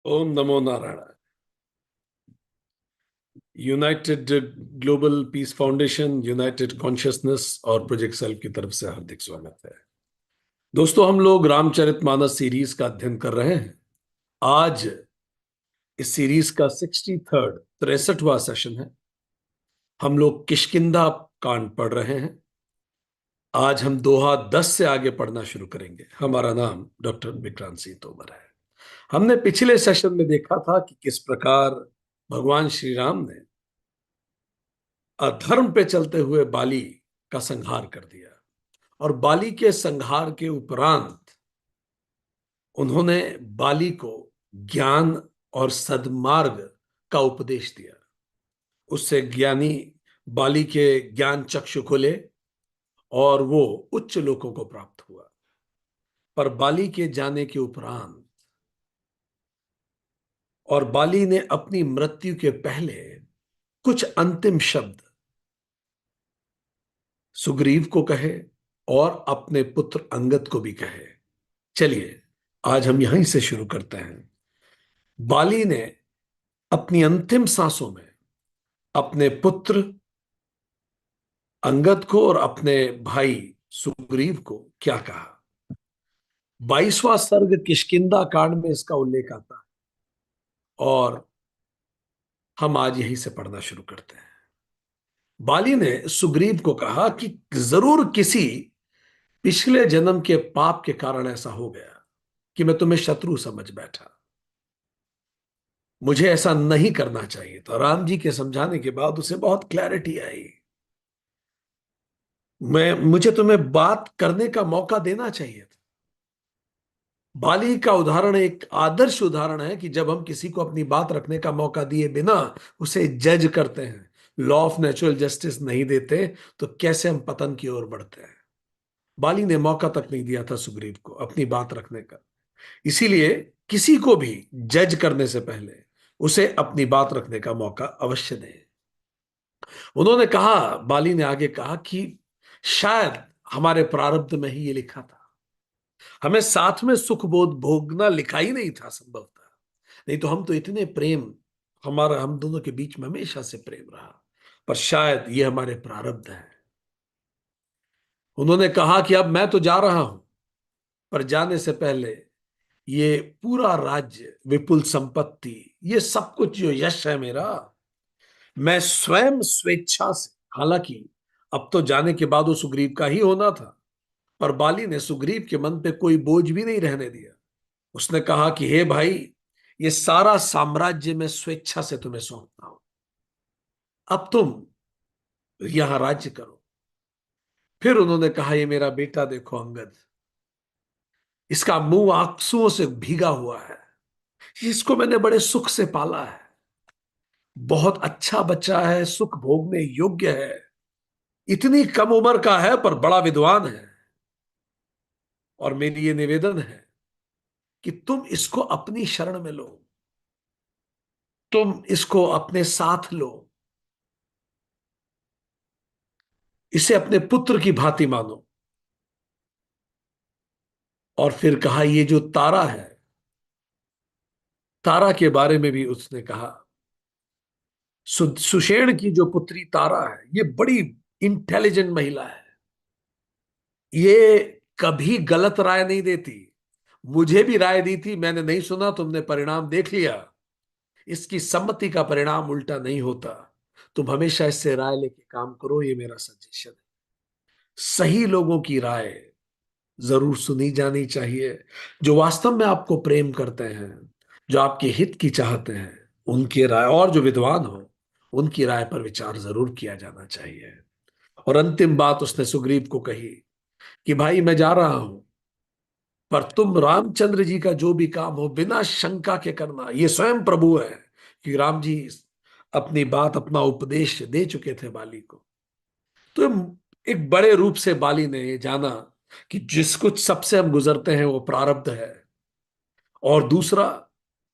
ओम नमो Narayan. United global peace foundation, United consciousness और project self की तरफ से हार्दिक स्वागत है। दोस्तों, हम लोग रामचरितमानस सीरीज का अध्ययन कर रहे हैं। आज इस सीरीज का 63वां सेशन है। हम लोग किष्किंधा कांड पढ़ रहे हैं। आज हम दोहा 10 से आगे पढ़ना शुरू करेंगे। हमारा नाम डॉक्टर विक्रांत सिंह तोमर है। हमने पिछले सेशन में देखा था कि किस प्रकार भगवान श्री राम ने अधर्म पे चलते हुए बाली का संहार कर दिया, और बाली के संहार के उपरांत उन्होंने बाली को ज्ञान और सद्मार्ग का उपदेश दिया। उससे ज्ञानी बाली के ज्ञान चक्षु खुले और वो उच्च लोकों को प्राप्त हुआ। पर बाली के जाने के उपरांत और बाली ने अपनी मृत्यु के पहले कुछ अंतिम शब्द सुग्रीव को कहे और अपने पुत्र अंगद को भी कहे। चलिए, आज हम यहीं से शुरू करते हैं। बाली ने अपनी अंतिम सांसों में अपने पुत्र अंगद को और अपने भाई सुग्रीव को क्या कहा? 22वां सर्ग किष्किंधा कांड में इसका उल्लेख आता है, और हम आज यहीं से पढ़ना शुरू करते हैं। बाली ने सुग्रीव को कहा कि जरूर किसी पिछले जन्म के पाप के कारण ऐसा हो गया कि मैं तुम्हें शत्रु समझ बैठा। मुझे ऐसा नहीं करना चाहिए। तो राम जी के समझाने के बाद उसे बहुत क्लैरिटी आई। मुझे तुम्हें बात करने का मौका देना चाहिए था। बाली का उदाहरण एक आदर्श उदाहरण है कि जब हम किसी को अपनी बात रखने का मौका दिए बिना उसे जज करते हैं, लॉ ऑफ नेचुरल जस्टिस नहीं देते, तो कैसे हम पतन की ओर बढ़ते हैं। बाली ने मौका तक नहीं दिया था सुग्रीव को अपनी बात रखने का। इसीलिए किसी को भी जज करने से पहले उसे अपनी बात रखने का मौका अवश्य दें। उन्होंने कहा, बाली ने आगे कहा कि शायद हमारे प्रारब्ध में ही ये लिखा था। हमें साथ में सुख बोध भोगना लिखा ही नहीं था संभवतः। नहीं तो हम तो इतने प्रेम, हमारा हम दोनों के बीच में हमेशा से प्रेम रहा। पर शायद ये हमारे प्रारब्ध है। उन्होंने कहा कि अब मैं तो जा रहा हूं, पर जाने से पहले ये पूरा राज्य, विपुल संपत्ति, ये सब कुछ जो यश है मेरा, मैं स्वयं स्वेच्छा से, हालांकि अब तो जाने के बाद वो सुग्रीव का ही होना था, पर बाली ने सुग्रीव के मन पे कोई बोझ भी नहीं रहने दिया। उसने कहा कि हे भाई, ये सारा साम्राज्य मैं स्वेच्छा से तुम्हें सौंपता हूं। अब तुम यहां राज्य करो। फिर उन्होंने कहा, ये मेरा बेटा देखो अंगद, इसका मुंह आंसुओं से भीगा हुआ है। इसको मैंने बड़े सुख से पाला है। बहुत अच्छा बच्चा है, सुख भोगने योग्य है। इतनी कम उम्र का है पर बड़ा विद्वान है। और मेरी ये निवेदन है कि तुम इसको अपनी शरण में लो, तुम इसको अपने साथ लो, इसे अपने पुत्र की भांति मानो। और फिर कहा, ये जो तारा है, तारा के बारे में भी उसने कहा, सुषेण की जो पुत्री तारा है, ये बड़ी इंटेलिजेंट महिला है। ये कभी गलत राय नहीं देती। मुझे भी राय दी थी, मैंने नहीं सुना, तुमने परिणाम देख लिया। इसकी सम्मति का परिणाम उल्टा नहीं होता। तुम हमेशा इससे राय लेके काम करो, ये मेरा सजेशन है। सही लोगों की राय जरूर सुनी जानी चाहिए। जो वास्तव में आपको प्रेम करते हैं, जो आपके हित की चाहते हैं, उनकी राय, और जो विद्वान हो, उनकी राय पर विचार जरूर किया जाना चाहिए। और अंतिम बात उसने सुग्रीव को कही कि भाई, मैं जा रहा हूं, पर तुम रामचंद्र जी का जो भी काम हो बिना शंका के करना। ये स्वयं प्रभु है कि राम जी अपनी बात, अपना उपदेश दे चुके थे बाली को। तो एक बड़े रूप से बाली ने ये जाना कि जिस कुछ सबसे हम गुजरते हैं वो प्रारब्ध है। और दूसरा,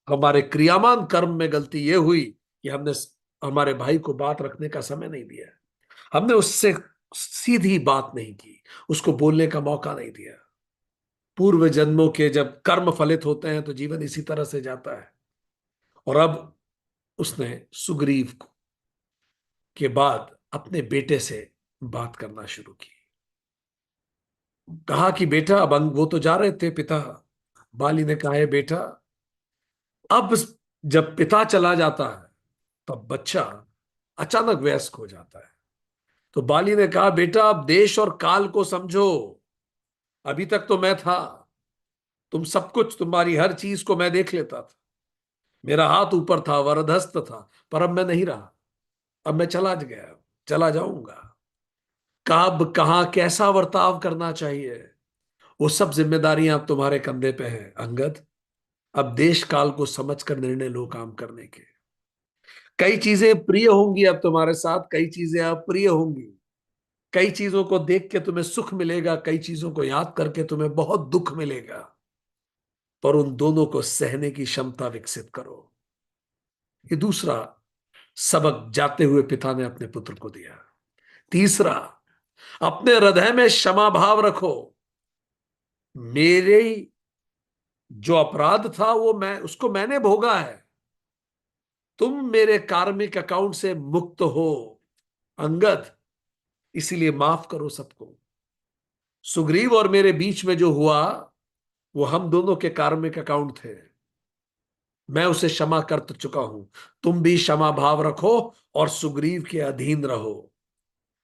हमारे क्रियामान कर्म में गलती ये हुई कि हमने हमारे भाई को बात रखने का समय नहीं दिया। हमने उससे सीधी बात नहीं की, उसको बोलने का मौका नहीं दिया। पूर्व जन्मों के जब कर्म फलित होते हैं तो जीवन इसी तरह से जाता है। और अब उसने सुग्रीव को के बाद अपने बेटे से बात करना शुरू की। कहा कि बेटा, अब वो तो जा रहे थे पिता, बाली ने कहा है बेटा, अब जब पिता चला जाता है तब बच्चा अचानक वयस्क हो जाता है। तो बाली ने कहा बेटा, अब देश और काल को समझो। अभी तक तो मैं था, तुम सब कुछ, तुम्हारी हर चीज को मैं देख लेता था, मेरा हाथ ऊपर था, वरदहस्त था, पर अब मैं नहीं रहा। अब मैं चला गया, चला जाऊंगा। कब, कहां, कैसा बर्ताव करना चाहिए, वो सब जिम्मेदारियां अब तुम्हारे कंधे पे है अंगद। अब देश काल को समझकर निर्णय लो काम करने के। कई चीजें प्रिय होंगी अब तुम्हारे साथ, कई चीजें अप्रिय होंगी। कई चीजों को देख के तुम्हें सुख मिलेगा, कई चीजों को याद करके तुम्हें बहुत दुख मिलेगा, पर उन दोनों को सहने की क्षमता विकसित करो। ये दूसरा सबक जाते हुए पिता ने अपने पुत्र को दिया। तीसरा, अपने हृदय में क्षमा भाव रखो। मेरे जो अपराध था वो उसको मैंने भोगा है। तुम मेरे कार्मिक अकाउंट से मुक्त हो अंगद, इसीलिए माफ करो सबको। सुग्रीव और मेरे बीच में जो हुआ वो हम दोनों के कार्मिक अकाउंट थे, मैं उसे क्षमा कर तो चुका हूं। तुम भी क्षमा भाव रखो और सुग्रीव के अधीन रहो,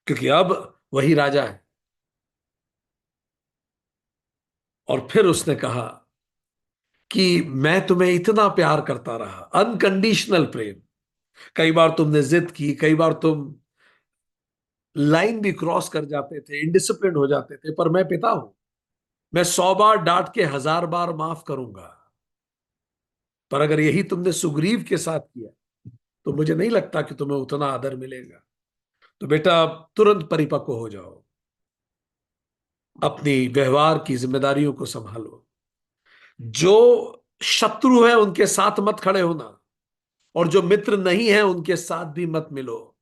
क्योंकि अब वही राजा है। और फिर उसने कहा कि मैं तुम्हें इतना प्यार करता रहा, अनकंडीशनल प्रेम। कई बार तुमने जिद की, कई बार तुम लाइन भी क्रॉस कर जाते थे, इनडिसिप्लिन हो जाते थे, पर मैं पिता हूं। मैं 100 बार डांट के 1000 बार माफ करूंगा। पर अगर यही तुमने सुग्रीव के साथ किया तो मुझे नहीं लगता कि तुम्हें उतना आदर मिलेगा। तो बेटा, अब तुरंत परिपक्व हो जाओ, अपनी व्यवहार की जिम्मेदारियों को संभालो। जो शत्रु है उनके साथ मत खड़े होना, और जो मित्र नहीं है उनके साथ भी मत मिलो।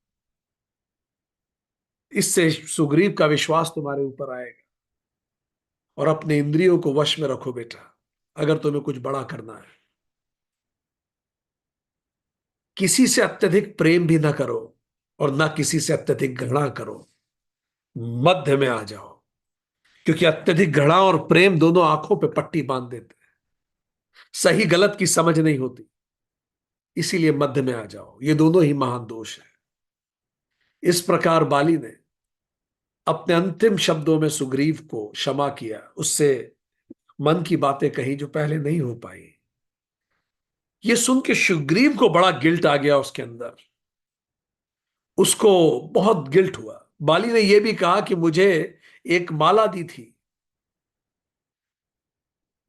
इससे सुग्रीव का विश्वास तुम्हारे ऊपर आएगा। और अपने इंद्रियों को वश में रखो बेटा, अगर तुम्हें कुछ बड़ा करना है। किसी से अत्यधिक प्रेम भी ना करो और ना किसी से अत्यधिक घृणा करो, मध्य में आ जाओ। क्योंकि अत्यधिक घृणा और प्रेम दोनों आंखों पे पट्टी बांध देते हैं, सही गलत की समझ नहीं होती। इसीलिए मध्य में आ जाओ, ये दोनों ही महान दोष है। इस प्रकार बाली ने अपने अंतिम शब्दों में सुग्रीव को क्षमा किया, उससे मन की बातें कही जो पहले नहीं हो पाई। ये सुन के सुग्रीव को बड़ा गिल्ट आ गया उसके अंदर, उसको बहुत गिल्ट हुआ। बाली ने यह भी कहा कि मुझे एक माला दी थी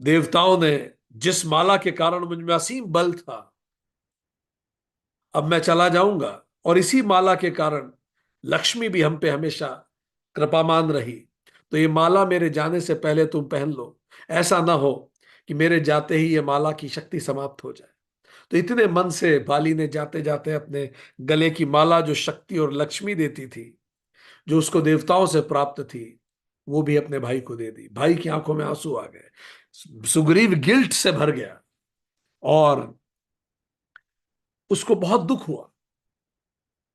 देवताओं ने, जिस माला के कारण मुझ में असीम बल था। अब मैं चला जाऊंगा और इसी माला के कारण लक्ष्मी भी हम पे हमेशा कृपामान रही। तो ये माला मेरे जाने से पहले तुम पहन लो, ऐसा ना हो कि मेरे जाते ही ये माला की शक्ति समाप्त हो जाए। तो इतने मन से बाली ने जाते जाते अपने गले की माला, जो शक्ति और लक्ष्मी देती थी, जो उसको देवताओं से प्राप्त थी, वो भी अपने भाई को दे दी। भाई की आंखों में आंसू आ गए, सुग्रीव गिल्ट से भर गया और उसको बहुत दुख हुआ।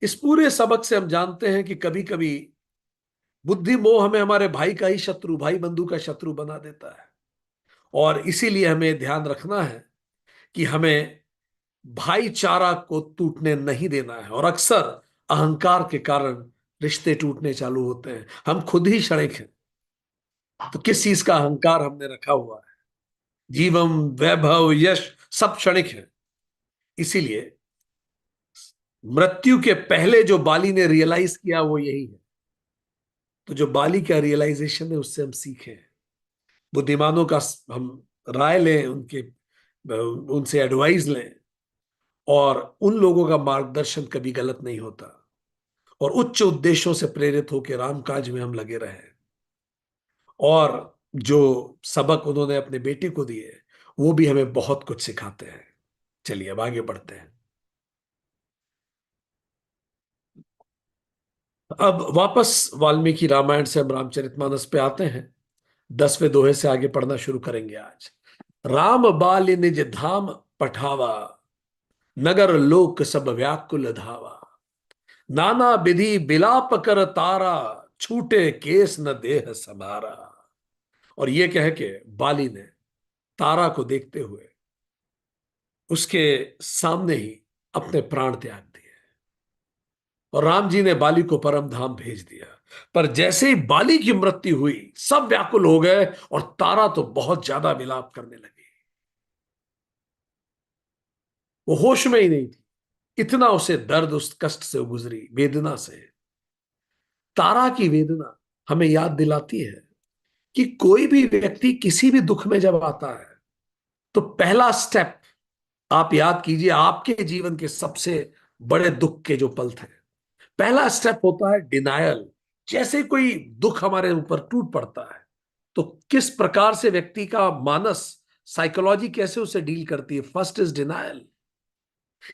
इस पूरे सबक से हम जानते हैं कि कभी कभी बुद्धि मोह हमें हमारे भाई का ही शत्रु, भाई बंधु का शत्रु बना देता है। और इसीलिए हमें ध्यान रखना है कि हमें भाईचारा को टूटने नहीं देना है। और अक्सर अहंकार के कारण रिश्ते टूटने चालू होते हैं, हम खुद ही क्षणिक हैं। तो किस चीज का अहंकार हमने रखा हुआ है? जीवम, वैभव, यश सब क्षणिक है। इसीलिए मृत्यु के पहले जो बाली ने रियलाइज किया वो यही है। तो जो बाली का रियलाइजेशन है उससे हम सीखें, बुद्धिमानों का हम राय लें, उनसे एडवाइस लें। और उन लोगों का मार्गदर्शन कभी गलत नहीं होता। और उच्च उद्देश्यों से प्रेरित होकर रामकाज में हम लगे रहें। और जो सबक उन्होंने अपने बेटे को दिए वो भी हमें बहुत कुछ सिखाते हैं। चलिए अब आगे बढ़ते हैं। अब वापस वाल्मीकि रामायण से हम रामचरितमानस पे आते हैं। 10वें दोहे से आगे पढ़ना शुरू करेंगे आज। राम बाल निज धाम पठावा, नगर लोक सब व्याकुल धावा, नाना विधि बिलाप कर तारा, छूटे केस न देह समारा। और ये कह के बाली ने तारा को देखते हुए उसके सामने ही अपने प्राण त्याग दिए, और राम जी ने बाली को परम धाम भेज दिया। पर जैसे ही बाली की मृत्यु हुई, सब व्याकुल हो गए, और तारा तो बहुत ज्यादा विलाप करने लगी। वो होश में ही नहीं थी, इतना उसे दर्द, उस कष्ट से वो गुजरी, वेदना से। तारा की वेदना हमें याद दिलाती है कि कोई भी व्यक्ति किसी भी दुख में जब आता है, तो पहला स्टेप, आप याद कीजिए आपके जीवन के सबसे बड़े दुख के जो पल थे, पहला स्टेप होता है डिनायल। जैसे कोई दुख हमारे ऊपर टूट पड़ता है, तो किस प्रकार से व्यक्ति का मानस, साइकोलॉजी कैसे उसे डील करती है? First is denial.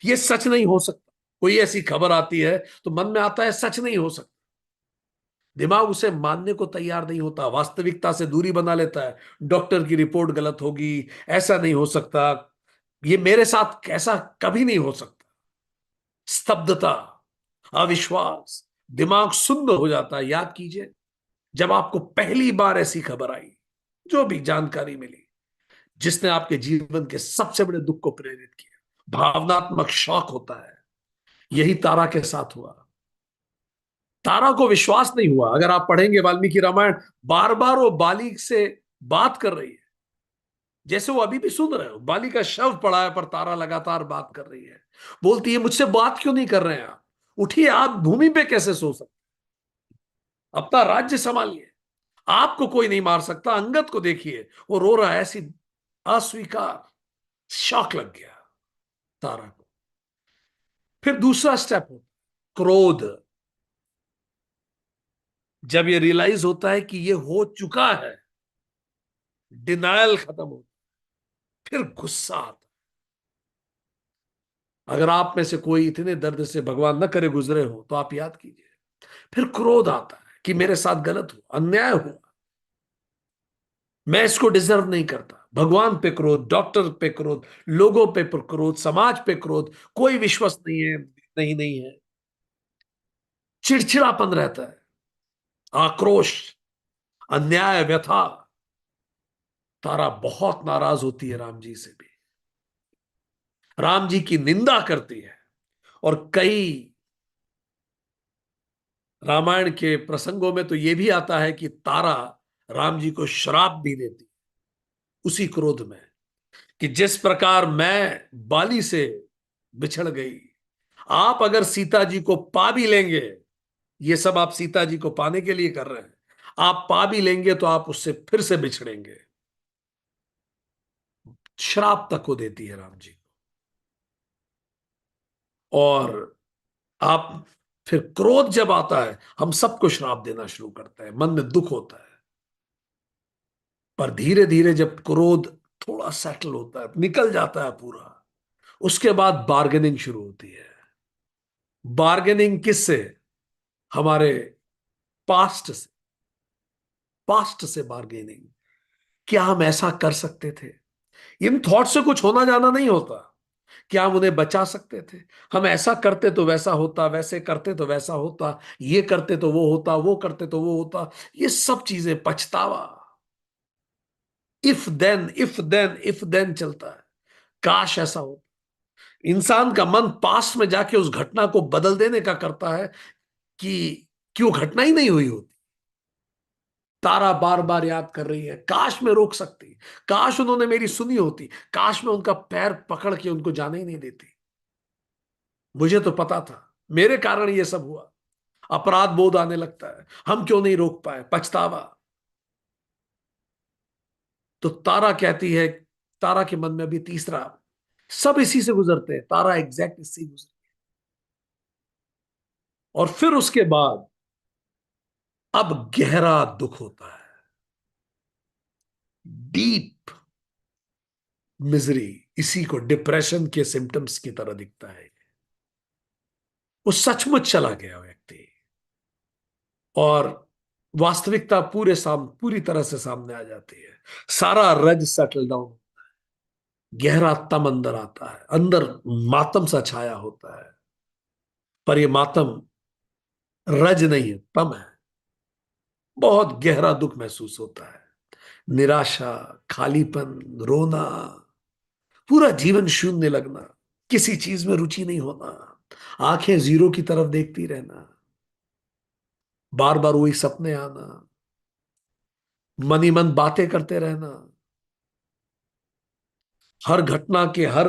ये सच नहीं हो सकता। कोई ऐसी खबर आती है तो मन में आता है सच नहीं हो सकता, दिमाग उसे मानने को तैयार नहीं होता, वास्तविकता से दूरी बना लेता है। डॉक्टर की रिपोर्ट गलत होगी, ऐसा नहीं हो सकता, ये मेरे साथ कैसा कभी नहीं हो सकता। स्तब्धता, अविश्वास, दिमाग सुन्न हो जाता है। याद कीजिए, जब आपको पहली बार ऐसी खबर आई, जो भी जानकारी मिली, जिसने आपके जीवन के सबसे बड़े दुख को प्रेरित किया, भावनात्मक शॉक होता है। यही तारा के साथ हुआ। तारा को विश्वास नहीं हुआ। अगर आप पढ़ेंगे वाल्मीकि रामायण, बार बार वो बाली से बात कर रही है, जैसे वो अभी भी सुन रहे हो। बाली का शव पड़ा है, पर तारा लगातार बात कर रही है। बोलती है, मुझसे बात क्यों नहीं कर रहे हैं आप? उठिए, आप भूमि पे कैसे सो सकते? अपना राज्य संभालिए, आपको कोई नहीं मार सकता। अंगद को देखिए, वो रो रहा है। ऐसी अस्वीकार, शॉक लग गया तारा को। फिर दूसरा स्टेप हो, क्रोध। जब ये रियलाइज होता है कि ये हो चुका है, डिनायल खत्म हो, फिर गुस्सा आता है। अगर आप में से कोई इतने दर्द से, भगवान न करे, गुजरे हो, तो आप याद कीजिए। फिर क्रोध आता है कि मेरे साथ गलत हुआ, अन्याय हुआ, मैं इसको डिजर्व नहीं करता। भगवान पे क्रोध, डॉक्टर पे क्रोध, लोगों पे क्रोध, समाज पे क्रोध, कोई विश्वास नहीं है, नहीं नहीं है। चिड़चिड़ापन रहता है, आक्रोश, अन्याय, व्यथा। तारा बहुत नाराज होती है राम जी से भी, राम जी की निंदा करती है। और कई रामायण के प्रसंगों में तो यह भी आता है कि तारा राम जी को श्राप भी देती, उसी क्रोध में, कि जिस प्रकार मैं बाली से बिछड़ गई, आप अगर सीता जी को पा भी लेंगे, ये सब आप सीता जी को पाने के लिए कर रहे हैं, आप पा भी लेंगे तो आप उससे फिर से बिछड़ेंगे। श्राप तक को देती है राम जी। और आप, फिर क्रोध जब आता है, हम सबको श्राप देना शुरू करते हैं, मन में दुख होता है। पर धीरे धीरे जब क्रोध थोड़ा सेटल होता है, निकल जाता है पूरा, उसके बाद बार्गेनिंग शुरू होती है। बार्गेनिंग किससे? हमारे पास्ट से। पास्ट से बार्गेनिंग, क्या हम ऐसा कर सकते थे? इन थॉट से कुछ होना जाना नहीं होता। क्या हम उन्हें बचा सकते थे? हम ऐसा करते तो वैसा होता, वैसे करते तो वैसा होता, ये करते तो वो होता, वो करते तो वो होता। ये सब चीजें, पछतावा, इफ देन चलता है। काश ऐसा हो। इंसान का मन पास्ट में जाके उस घटना को बदल देने का करता है कि क्यों घटना ही नहीं हुई होती। तारा बार बार याद कर रही है, काश मैं रोक सकती, काश उन्होंने मेरी सुनी होती, काश मैं उनका पैर पकड़ के उनको जाने ही नहीं देती। मुझे तो पता था, मेरे कारण ये सब हुआ। अपराध बोध आने लगता है, हम क्यों नहीं रोक पाए, पछतावा। तो तारा कहती है, तारा के मन में अभी तीसरा, सब इसी से गुजरते हैं, तारा एग्जैक्ट इसी गुजर। और फिर उसके बाद अब गहरा दुख होता है, डीप मिजरी। इसी को डिप्रेशन के सिम्टम्स की तरह दिखता है। वो सचमुच चला गया व्यक्ति, और वास्तविकता पूरी तरह से सामने आ जाती है। सारा रज सेटल डाउन। गहरा तम अंदर आता है, अंदर मातम सा छाया होता है, पर ये मातम रज नहीं है, तम है। बहुत गहरा दुख महसूस होता है, निराशा, खालीपन, रोना, पूरा जीवन शून्य लगना, किसी चीज में रुचि नहीं होना, आंखें जीरो की तरफ देखती रहना, बार बार वही सपने आना, मन ही मन बातें करते रहना, हर घटना के हर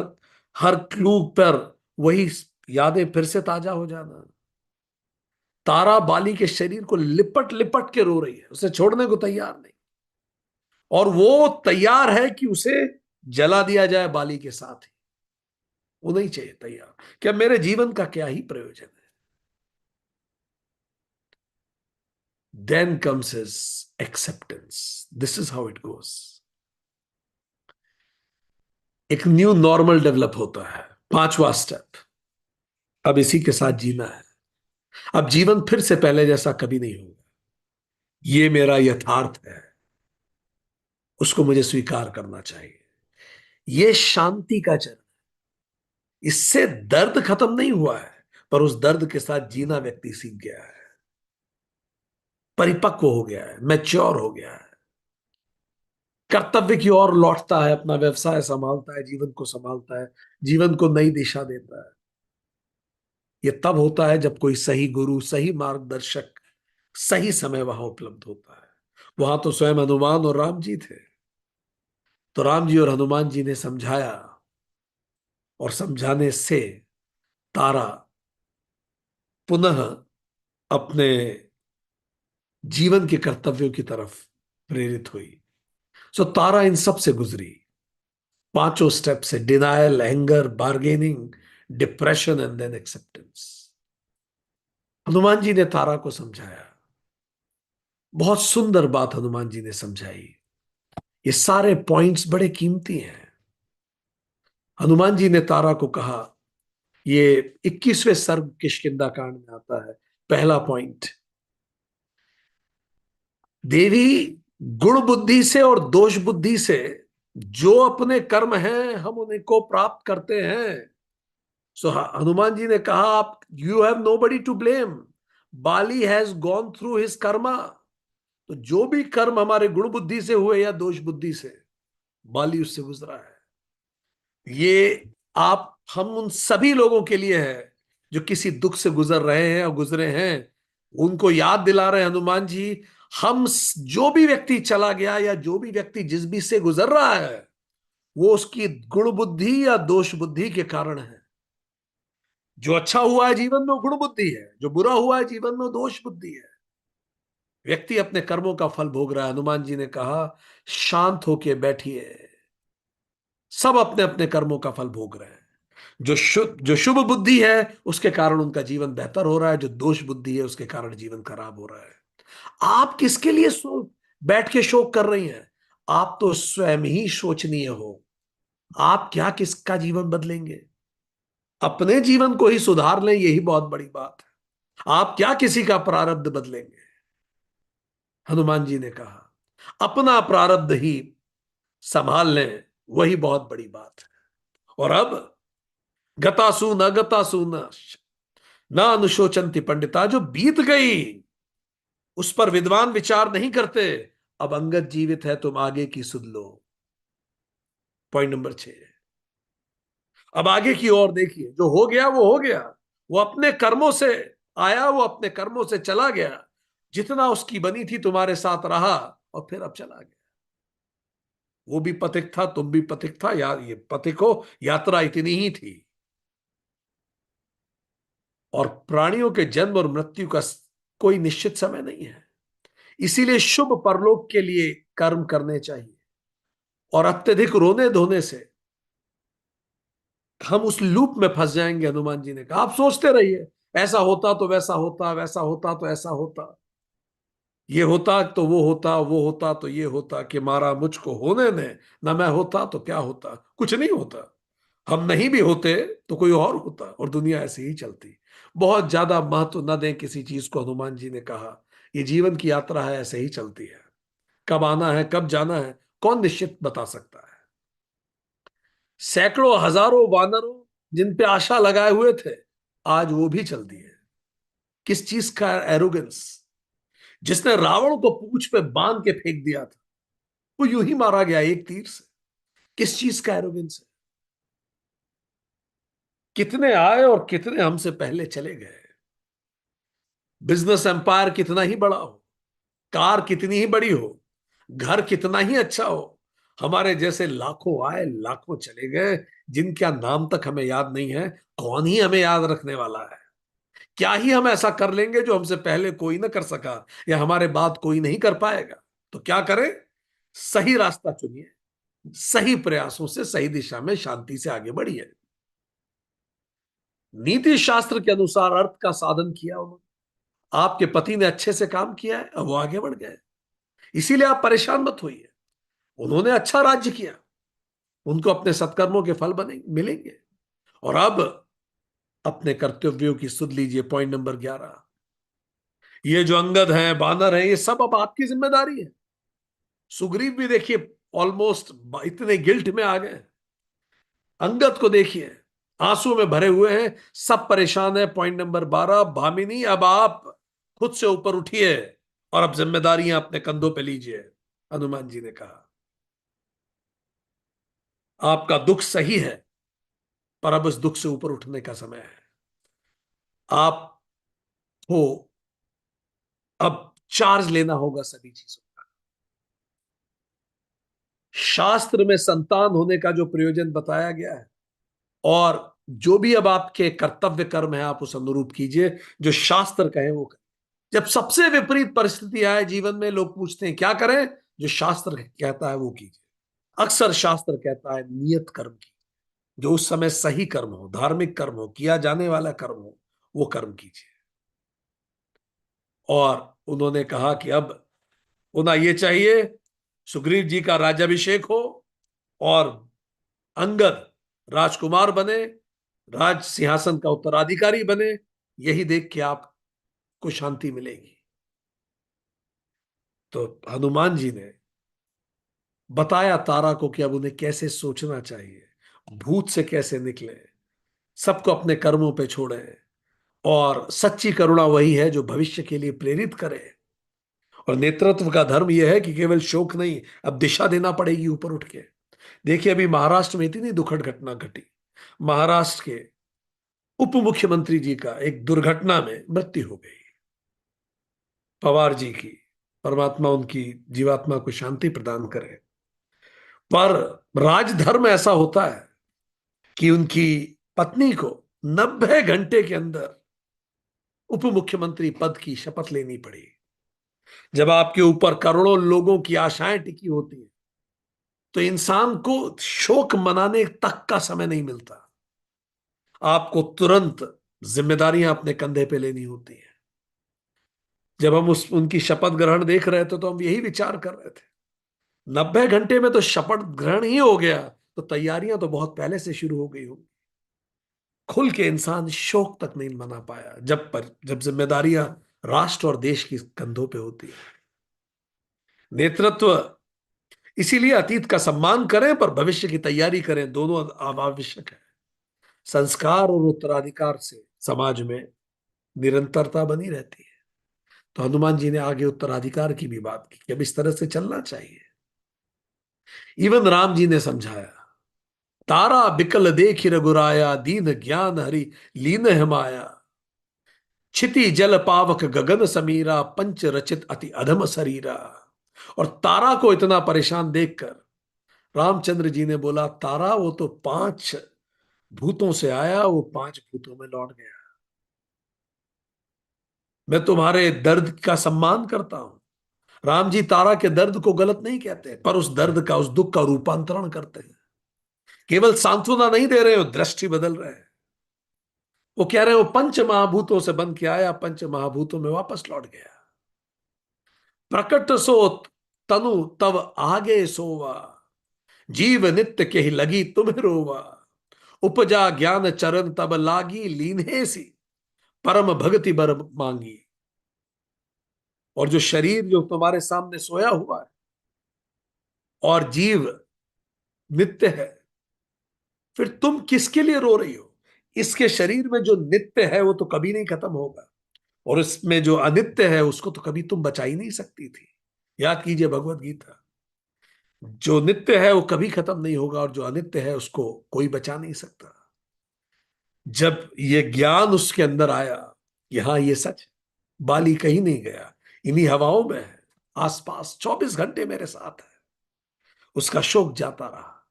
हर क्लू पर वही यादें फिर से ताजा हो जाना। तारा बाली के शरीर को लिपट लिपट के रो रही है, उसे छोड़ने को तैयार नहीं, और वो तैयार है कि उसे जला दिया जाए बाली के साथ ही। वो नहीं चाहिए तैयार, क्या मेरे जीवन का क्या ही प्रयोजन है। Then comes his acceptance, this is how it goes. एक न्यू नॉर्मल डेवलप होता है, पांचवा स्टेप। अब इसी के साथ जीना है। अब जीवन फिर से पहले जैसा कभी नहीं होगा, ये मेरा यथार्थ है, उसको मुझे स्वीकार करना चाहिए। ये शांति का चरण, इससे दर्द खत्म नहीं हुआ है, पर उस दर्द के साथ जीना व्यक्ति सीख गया है, परिपक्व हो गया है, मैच्योर हो गया है, कर्तव्य की ओर लौटता है, अपना व्यवसाय संभालता है, जीवन को संभालता है, जीवन को नई दिशा देता है। ये तब होता है जब कोई सही गुरु, सही मार्गदर्शक, सही समय वहां उपलब्ध होता है। वहां तो स्वयं हनुमान और राम जी थे, तो राम जी और हनुमान जी ने समझाया, और समझाने से तारा पुनः अपने जीवन के कर्तव्यों की तरफ प्रेरित हुई। सो तारा इन सब से गुजरी, पांचों स्टेप से, denial, anger, bargaining, depression and then acceptance. Hanuman ji ने तारा को समझाया, बहुत सुंदर बात हनुमान जी ने समझाई। ये सारे पॉइंट्स बड़े कीमती हैं। हनुमान जी ने तारा को कहा, ये 21वें सर्ग किष्किंधा कांड में आता है, पहला पॉइंट, देवी गुण बुद्धि से और दोष बुद्धि से जो अपने कर्म हैं हम उन्हीं को प्राप्त करते हैं। सो हनुमान जी ने कहा, आप, you have nobody to blame, Bali has gone through his karma. तो जो भी कर्म हमारे गुण बुद्धि से हुए या दोष बुद्धि से, बाली उससे गुजरा है। ये आप, हम उन सभी लोगों के लिए है जो किसी दुख से गुजर रहे हैं और गुजरे हैं, उनको याद दिला रहे हैं हनुमान जी। हम जो भी व्यक्ति चला गया या जो भी व्यक्ति जिस भी से गुजर रहा है, वो उसकी गुण बुद्धि या दोष बुद्धि के कारण है। जो अच्छा हुआ है जीवन में वो गुण बुद्धि है, जो बुरा हुआ है जीवन में वो दोष बुद्धि है। व्यक्ति अपने कर्मों का फल भोग रहा है। हनुमान जी ने कहा, शांत होके बैठिए, सब अपने अपने कर्मों का फल भोग रहे हैं। जो शुभ बुद्धि है उसके कारण उनका जीवन बेहतर हो रहा है, जो दोष बुद्धि है उसके कारण जीवन खराब हो रहा है। आप किसके लिए बैठ के शोक कर रही हैं? आप तो स्वयं ही शोचनीय हो। आप क्या किसका जीवन बदलेंगे? अपने जीवन को ही सुधार लें, यही बहुत बड़ी बात है। आप क्या किसी का प्रारब्ध बदलेंगे? हनुमान जी ने कहा, अपना प्रारब्ध ही संभाल लें, वही बहुत बड़ी बात है। और अब गतासु न गतासु न न अनुशोचंति पंडिता, जो बीत गई उस पर विद्वान विचार नहीं करते। अब अंगद जीवित है, तुम आगे की सुध लो। पॉइंट नंबर 6, अब आगे की ओर देखिए। जो हो गया वो हो गया, वो अपने कर्मों से आया, वो अपने कर्मों से चला गया। जितना उसकी बनी थी तुम्हारे साथ रहा, और फिर अब चला गया। वो भी पथिक था, तुम भी पथिक था, यार ये पथिको, यात्रा इतनी ही थी। और प्राणियों के जन्म और मृत्यु का कोई निश्चित समय नहीं है। इसीलिए शुभ परलोक के लिए कर्म करने चाहिए। और अत्यधिक रोने धोने से हम उस लूप में फंस जाएंगे। हनुमान जी ने कहा, आप सोचते रहिए, ऐसा होता तो वैसा होता, वैसा होता तो ऐसा होता, ये होता तो वो होता, वो होता तो ये होता, कि मारा मुझको होने ने, ना मैं होता तो क्या होता, कुछ नहीं होता। हम नहीं भी होते तो कोई और होता, और दुनिया ऐसे ही चलती। बहुत ज्यादा महत्व न दें किसी चीज को, हनुमान जी ने कहा। ये जीवन की यात्रा है, ऐसे ही चलती है। कब आना है, कब जाना है, कौन निश्चित बता सकता है। सैकड़ों हजारों वानरों जिन पे आशा लगाए हुए थे, आज वो भी चल दिए। किस चीज का एरोगेंस? जिसने रावण को पूंछ पे बांध के फेंक दिया था, वो यूं ही मारा गया एक तीर से। किस चीज का एरोगेंस है? कितने आए और कितने हमसे पहले चले गए। बिजनेस एम्पायर कितना ही बड़ा हो, कार कितनी ही बड़ी हो, घर कितना ही अच्छा हो, हमारे जैसे लाखों आए लाखों चले गए, जिनका नाम तक हमें याद नहीं है। कौन ही हमें याद रखने वाला है? क्या ही हम ऐसा कर लेंगे जो हमसे पहले कोई ना कर सका, या हमारे बाद कोई नहीं कर पाएगा? तो क्या करें? सही रास्ता चुनिए, सही प्रयासों से सही दिशा में शांति से आगे बढ़िए। नीति शास्त्र के अनुसार अर्थ का साधन किया उन्होंने। आपके पति ने अच्छे से काम किया है, अब वो आगे बढ़ गए, इसीलिए आप परेशान मत होइए। उन्होंने अच्छा राज्य किया, उनको अपने सत्कर्मों के फल बने मिलेंगे। और अब अपने कर्तव्यों की सुध लीजिए। पॉइंट नंबर 11, ये जो अंगद हैं, बानर हैं, ये सब अब आपकी जिम्मेदारी है। सुग्रीव भी देखिए ऑलमोस्ट इतने गिल्ट में आ गए। अंगद को देखिए, आंसू में भरे हुए हैं, सब परेशान है। पॉइंट नंबर 12, भामिनी अब आप खुद से ऊपर उठिए और अब जिम्मेदारियां अपने कंधों पे लीजिए। हनुमान जी ने कहा, आपका दुख सही है, पर अब इस दुख से ऊपर उठने का समय है। आपको अब चार्ज लेना होगा सभी चीजों का। शास्त्र में संतान होने का जो प्रयोजन बताया गया है, और जो भी अब आपके कर्तव्य कर्म है, आप उस अनुरूप कीजिए। जो शास्त्र कहे वो करें। जब सबसे विपरीत परिस्थिति आए जीवन में, लोग पूछते हैं क्या करें? जो शास्त्र कहता है वो कीजिए। अक्सर शास्त्र कहता है नियत कर्म की, जो उस समय सही कर्म हो, धार्मिक कर्म हो, किया जाने वाला कर्म हो, वो कर्म कीजिए। और उन्होंने कहा कि अब उन्हें ये चाहिए, सुग्रीव जी का राज्याभिषेक हो और अंगद राजकुमार बने, राज सिंहासन का उत्तराधिकारी बने। यही देख के आपको शांति मिलेगी। तो हनुमान जी ने बताया तारा को कि अब उन्हें कैसे सोचना चाहिए, भूत से कैसे निकले, सबको अपने कर्मों पे छोड़े। और सच्ची करुणा वही है जो भविष्य के लिए प्रेरित करे। और नेतृत्व का धर्म यह है कि केवल शोक नहीं, अब दिशा देना पड़ेगी ऊपर उठ के। देखिए, अभी महाराष्ट्र में इतनी दुखद घटना घटी। महाराष्ट्र के उप मुख्यमंत्री जी का एक दुर्घटना में मृत्यु हो गई, पवार जी की। परमात्मा उनकी जीवात्मा को शांति प्रदान करे। पर राजधर्म ऐसा होता है कि उनकी पत्नी को 90 घंटे के अंदर उप मुख्यमंत्री पद की शपथ लेनी पड़ी। जब आपके ऊपर करोड़ों लोगों की आशाएं टिकी होती हैं, तो इंसान को शोक मनाने तक का समय नहीं मिलता। आपको तुरंत जिम्मेदारियां अपने कंधे पे लेनी होती हैं। जब हम उनकी शपथ ग्रहण देख रहे थे, तो हम यही विचार कर रहे थे, 90 घंटे में तो शपथ ग्रहण ही हो गया, तो तैयारियां तो बहुत पहले से शुरू हो गई होंगी। खुल के इंसान शोक तक नहीं मना पाया। जब जिम्मेदारियां राष्ट्र और देश की कंधों पे होती है। नेतृत्व, इसीलिए अतीत का सम्मान करें पर भविष्य की तैयारी करें, दोनों आवश्यक है। संस्कार और उत्तराधिकार से समाज में निरंतरता बनी रहती है। तो हनुमान जी ने आगे उत्तराधिकार की भी बात की कि अब इस तरह से चलना चाहिए। इवन राम जी ने समझाया, तारा बिकल देखि रघुराया, दीन ज्ञान हरि लीन माया, क्षिति जल पावक गगन समीरा, पंच रचित अति अधम शरीरा। और तारा को इतना परेशान देखकर रामचंद्र जी ने बोला, तारा वो तो 5 भूतों से आया, वो 5 भूतों में लौट गया। मैं तुम्हारे दर्द का सम्मान करता हूं। राम जी तारा के दर्द को गलत नहीं कहते, पर उस दर्द का, उस दुख का रूपांतरण करते हैं। केवल सांत्वना नहीं दे रहे हो, दृष्टि बदल रहे हैं। वो कह रहे हो पंच महाभूतों से बन के आया, पंच महाभूतों में वापस लौट गया। प्रकट सो तनु तब आगे सोवा, जीव नित्य के ही लगी तुम्हें रोवा, उपजा ज्ञान चरण तब लागी, लीन्हे सी परम भगति बर मांगी। और जो शरीर जो तुम्हारे सामने सोया हुआ है, और जीव नित्य है, फिर तुम किसके लिए रो रही हो? इसके शरीर में जो नित्य है वो तो कभी नहीं खत्म होगा, और इसमें जो अनित्य है उसको तो कभी तुम बचा ही नहीं सकती थी। याद कीजिए भगवत गीता। जो नित्य है वो कभी खत्म नहीं होगा, और जो अनित्य है उसको कोई बचा नहीं सकता। जब ये ज्ञान उसके अंदर आया कि हाँ ये सच है, बाली कहीं नहीं गया, इन्हीं हवाओं में है, आसपास 24 घंटे मेरे साथ है, उसका शोक जाता रहा,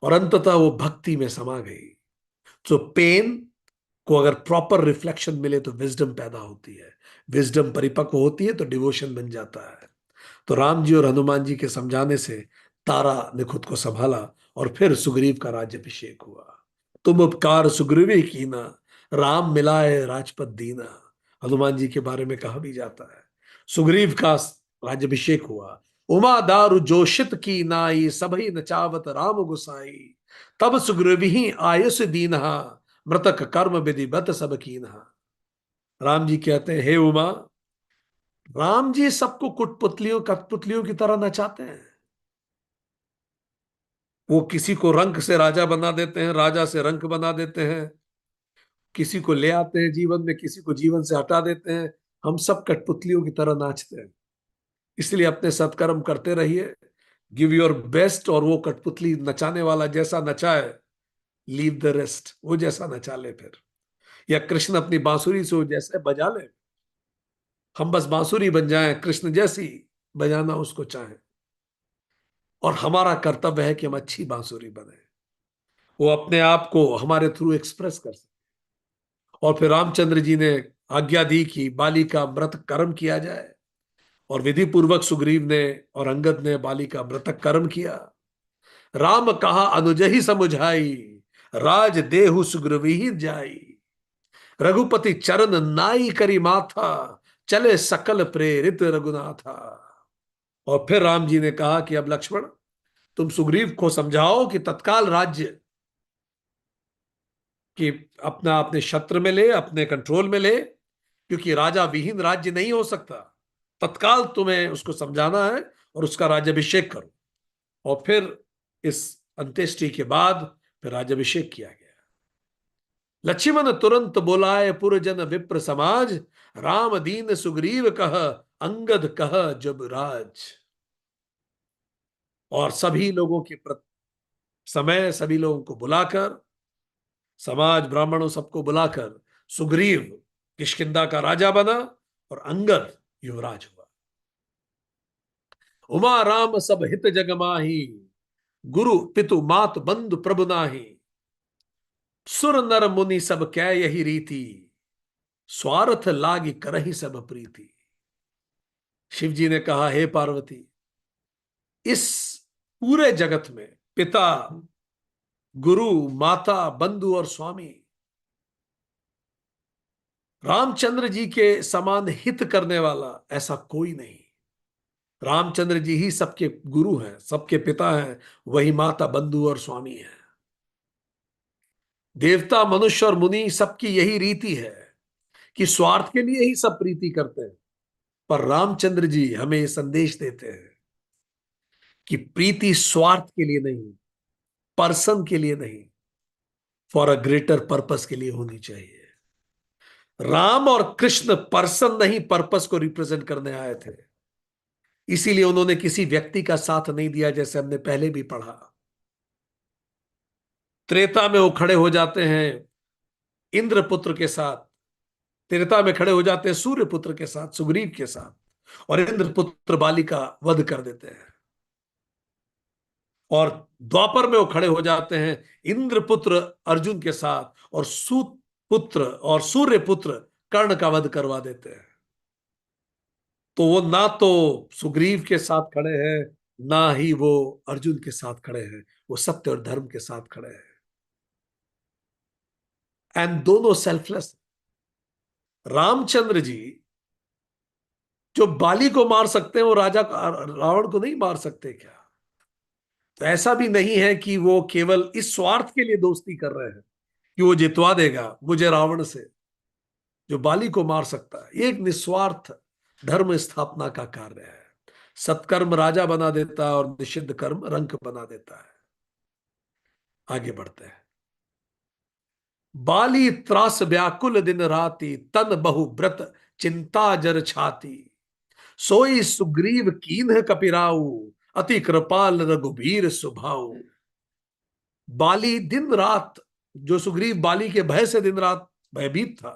और अंततः वो भक्ति में समा गई। तो पेन को अगर प्रॉपर रिफ्लेक्शन मिले तो विजडम पैदा होती है, विजडम परिपक्व होती है तो डिवोशन बन जाता है। तो राम जी और हनुमान जी के समझाने से तारा ने खुद को संभाला, और फिर सुग्रीव का राज्यभिषेक हुआ। तुम उपकार सुग्रीवी कीना, राम मिलाए राजपद दीना। हनुमान जी के बारे में कहा भी जाता है। सुग्रीव का राज्यभिषेक हुआ। उमा दारु जोशित की नाई, सबही नचावत राम गुसाई। तब सुग्रीव ही आयुष दीनहा, मृतक कर्म विधिवत सब कीनहा। राम जी कहते हैं, हे उमा, राम जी सबको कुटपुतलियों कठपुतलियों की तरह नचाते हैं। वो किसी को रंक से राजा बना देते हैं, राजा से रंक बना देते हैं, किसी को ले आते हैं जीवन में, किसी को जीवन से हटा देते हैं। हम सब कठपुतलियों की तरह नाचते हैं। इसलिए अपने सत्कर्म करते रहिए, गिव योर बेस्ट, और वो कठपुतली नचाने वाला जैसा नचाए, लीव द रेस्ट, वो जैसा नचा ले फिर। या कृष्ण अपनी बांसुरी से वो जैसे बजा ले, हम बस बांसुरी बन जाएं, कृष्ण जैसी बजाना उसको चाहे। और हमारा कर्तव्य है कि हम अच्छी बांसुरी बने, वो अपने आप को हमारे थ्रू एक्सप्रेस कर सके। और फिर रामचंद्र जी ने आज्ञा दी कि बाली का मृत कर्म किया जाए, और विधि पूर्वक सुग्रीव ने और अंगद ने बाली का मृतक कर्म किया। राम कहा अनुजहि समुझाई, राज देहु सुग्रीवी जाई। रघुपति चरण नाई करी माथा, चले सकल प्रेरित रघुनाथा। और फिर राम जी ने कहा कि अब लक्ष्मण, तुम सुग्रीव को समझाओ कि तत्काल राज्य कि अपना अपने छत्र में ले, अपने कंट्रोल में ले, क्योंकि राजा विहीन राज्य नहीं हो सकता। तत्काल तुम्हें उसको समझाना है और उसका राज्याभिषेक करो। और फिर इस अंत्येष्टि के बाद फिर राज्याभिषेक किया गया। लक्ष्मण तुरंत बुलाए पुरजन विप्र समाज, राम दीन सुग्रीव कह, अंगद कह जब राज। और सभी लोगों के समय सभी लोगों को बुलाकर, समाज ब्राह्मणों सबको बुलाकर, सुग्रीव किष्किंधा का राजा बना और अंगद युवराज हुआ। उमा राम सब हित जग माही, गुरु पितु मात बंधु प्रभु नाही। सुर नर मुनि सब कै यही रीति, स्वार्थ लागी करहि सब प्रीति। शिव जी ने कहा, हे पार्वती, इस पूरे जगत में पिता, गुरु, माता, बंधु और स्वामी, रामचंद्र जी के समान हित करने वाला ऐसा कोई नहीं। रामचंद्र जी ही सबके गुरु हैं, सबके पिता हैं, वही माता, बंधु और स्वामी हैं। देवता, मनुष्य और मुनि सबकी यही रीति है कि स्वार्थ के लिए ही सब प्रीति करते हैं। पर रामचंद्र जी हमें ये संदेश देते हैं कि प्रीति स्वार्थ के लिए नहीं, पर्सन के लिए नहीं, फॉर अ ग्रेटर पर्पस के लिए होनी चाहिए। राम और कृष्ण पर्सन नहीं, पर्पस को रिप्रेजेंट करने आए थे। इसीलिए उन्होंने किसी व्यक्ति का साथ नहीं दिया, जैसे हमने पहले भी पढ़ा। त्रेता में वो खड़े हो जाते हैं इंद्रपुत्र के साथ, त्रेता में खड़े हो जाते हैं सूर्य पुत्र के साथ, सुग्रीव के साथ, और इंद्रपुत्र बाली का वध कर देते हैं। और द्वापर में वो खड़े हो जाते हैं इंद्रपुत्र अर्जुन के साथ, और सूत पुत्र और सूर्य पुत्र कर्ण का वध करवा देते हैं। तो वो ना तो सुग्रीव के साथ खड़े हैं, ना ही वो अर्जुन के साथ खड़े हैं, वो सत्य और धर्म के साथ खड़े हैं। एंड दोनों सेल्फलेस। रामचंद्र जी जो बाली को मार सकते हैं, वो राजा रावण को नहीं मार सकते क्या? तो ऐसा भी नहीं है कि वो केवल इस स्वार्थ के लिए दोस्ती कर रहे हैं कि वो जितवा देगा मुझे रावण से। जो बाली को मार सकता है, ये एक निस्वार्थ धर्म स्थापना का कार्य है। सत्कर्म राजा बना देता है और निषिद्ध कर्म रंक बना देता है। आगे बढ़ते हैं। बाली त्रास व्याकुल दिन राति, तन बहु व्रत चिंता जर छाती। सोई सुग्रीव कीन्ह कपिराऊ, अति कृपाल रघुबीर सुभाऊ। बाली दिन रात, जो सुग्रीव बाली के भय से दिन रात भयभीत था,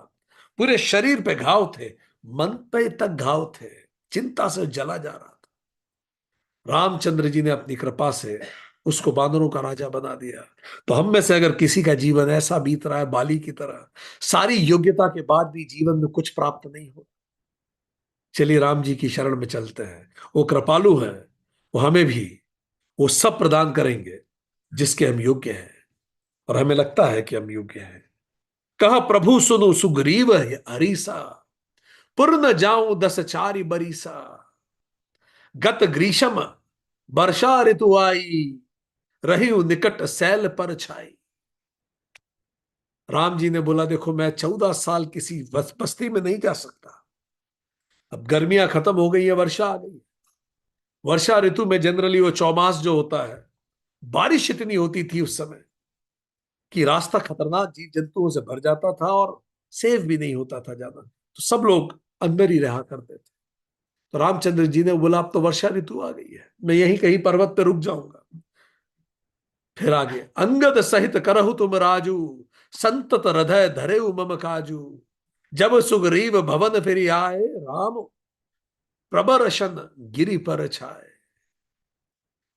पूरे शरीर पे घाव थे, मन पे तक घाव थे, चिंता से जला जा रहा था। रामचंद्र जी ने अपनी कृपा से उसको बानरों का राजा बना दिया। तो हम में से अगर किसी का जीवन ऐसा बीत रहा है बाली की तरह, सारी योग्यता के बाद भी जीवन में कुछ प्राप्त नहीं हो, चलिए राम जी की शरण में चलते हैं। वो कृपालु हैं, वो हमें भी वो सब प्रदान करेंगे जिसके हम योग्य हैं, और हमें लगता है कि हम योग्य हैं। कहा प्रभु सुनु सुग्रीव हरीसा, पुर न जाऊं दस चारि बरीसा। गत ग्रीष्म वर्षा ऋतु आई, रही हूं निकट सैल पर छाई। राम जी ने बोला देखो मैं 14 साल किसी बस्ती में नहीं जा सकता, अब गर्मियां खत्म हो गई है, वर्षा आ गई। वर्षा ऋतु में जनरली वो चौमास जो होता है, बारिश इतनी होती थी उस समय कि रास्ता खतरनाक जीव जंतुओं से भर जाता था और सेफ भी नहीं होता था जाना, तो सब लोग अंदर ही रहा करते थे। तो रामचंद्र जी ने बोला अब तो वर्षा ऋतु आ गई है, मैं यहीं कहीं पर्वत पे रुक जाऊंगा। फिर आगे अंगद सहित करहु तुम राजू, संतत हृदय धरे मम काजू। जब सुग्रीव भवन फिर आए, राम प्रबरशन गिरि पर छाए।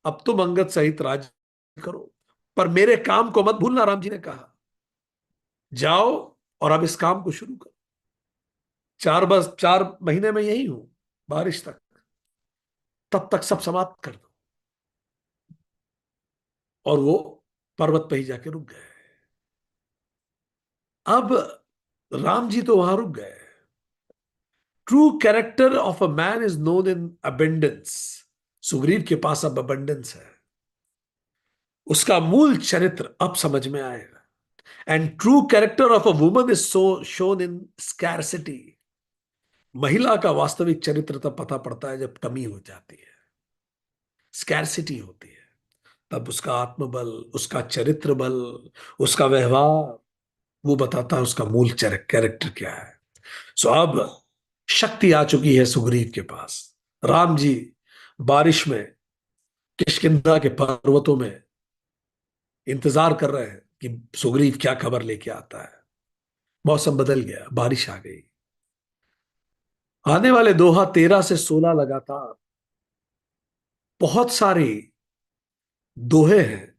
अब तुम अंगद सहित राज करो, पर मेरे काम को मत भूलना। राम जी ने कहा जाओ और अब इस काम को शुरू करो। बस 4 महीने में यही हूं, बारिश तक, तब तक सब समाप्त कर दो। और वो पर्वत पे ही जाके रुक गए। अब राम जी तो वहां रुक गए। True character of a man is known in abundance. Sugriv के पास अब अबंडेंस है, उसका मूल चरित्र अब समझ में आएगा। And true character of a woman is so shown in scarcity. महिला का वास्तविक चरित्र तब पता पड़ता है जब कमी हो जाती है, स्कैरसिटी होती है, तब उसका आत्मबल, उसका चरित्र बल, उसका व्यवहार, वो बताता है उसका मूल कैरेक्टर क्या है। सो अब शक्ति आ चुकी है सुग्रीव के पास। राम जी बारिश में किष्किंधा के पर्वतों में इंतजार कर रहे हैं कि सुग्रीव क्या खबर लेके आता है। मौसम बदल गया, बारिश आ गई। आने वाले दोहा 13 से 16 लगातार बहुत सारी दोहे हैं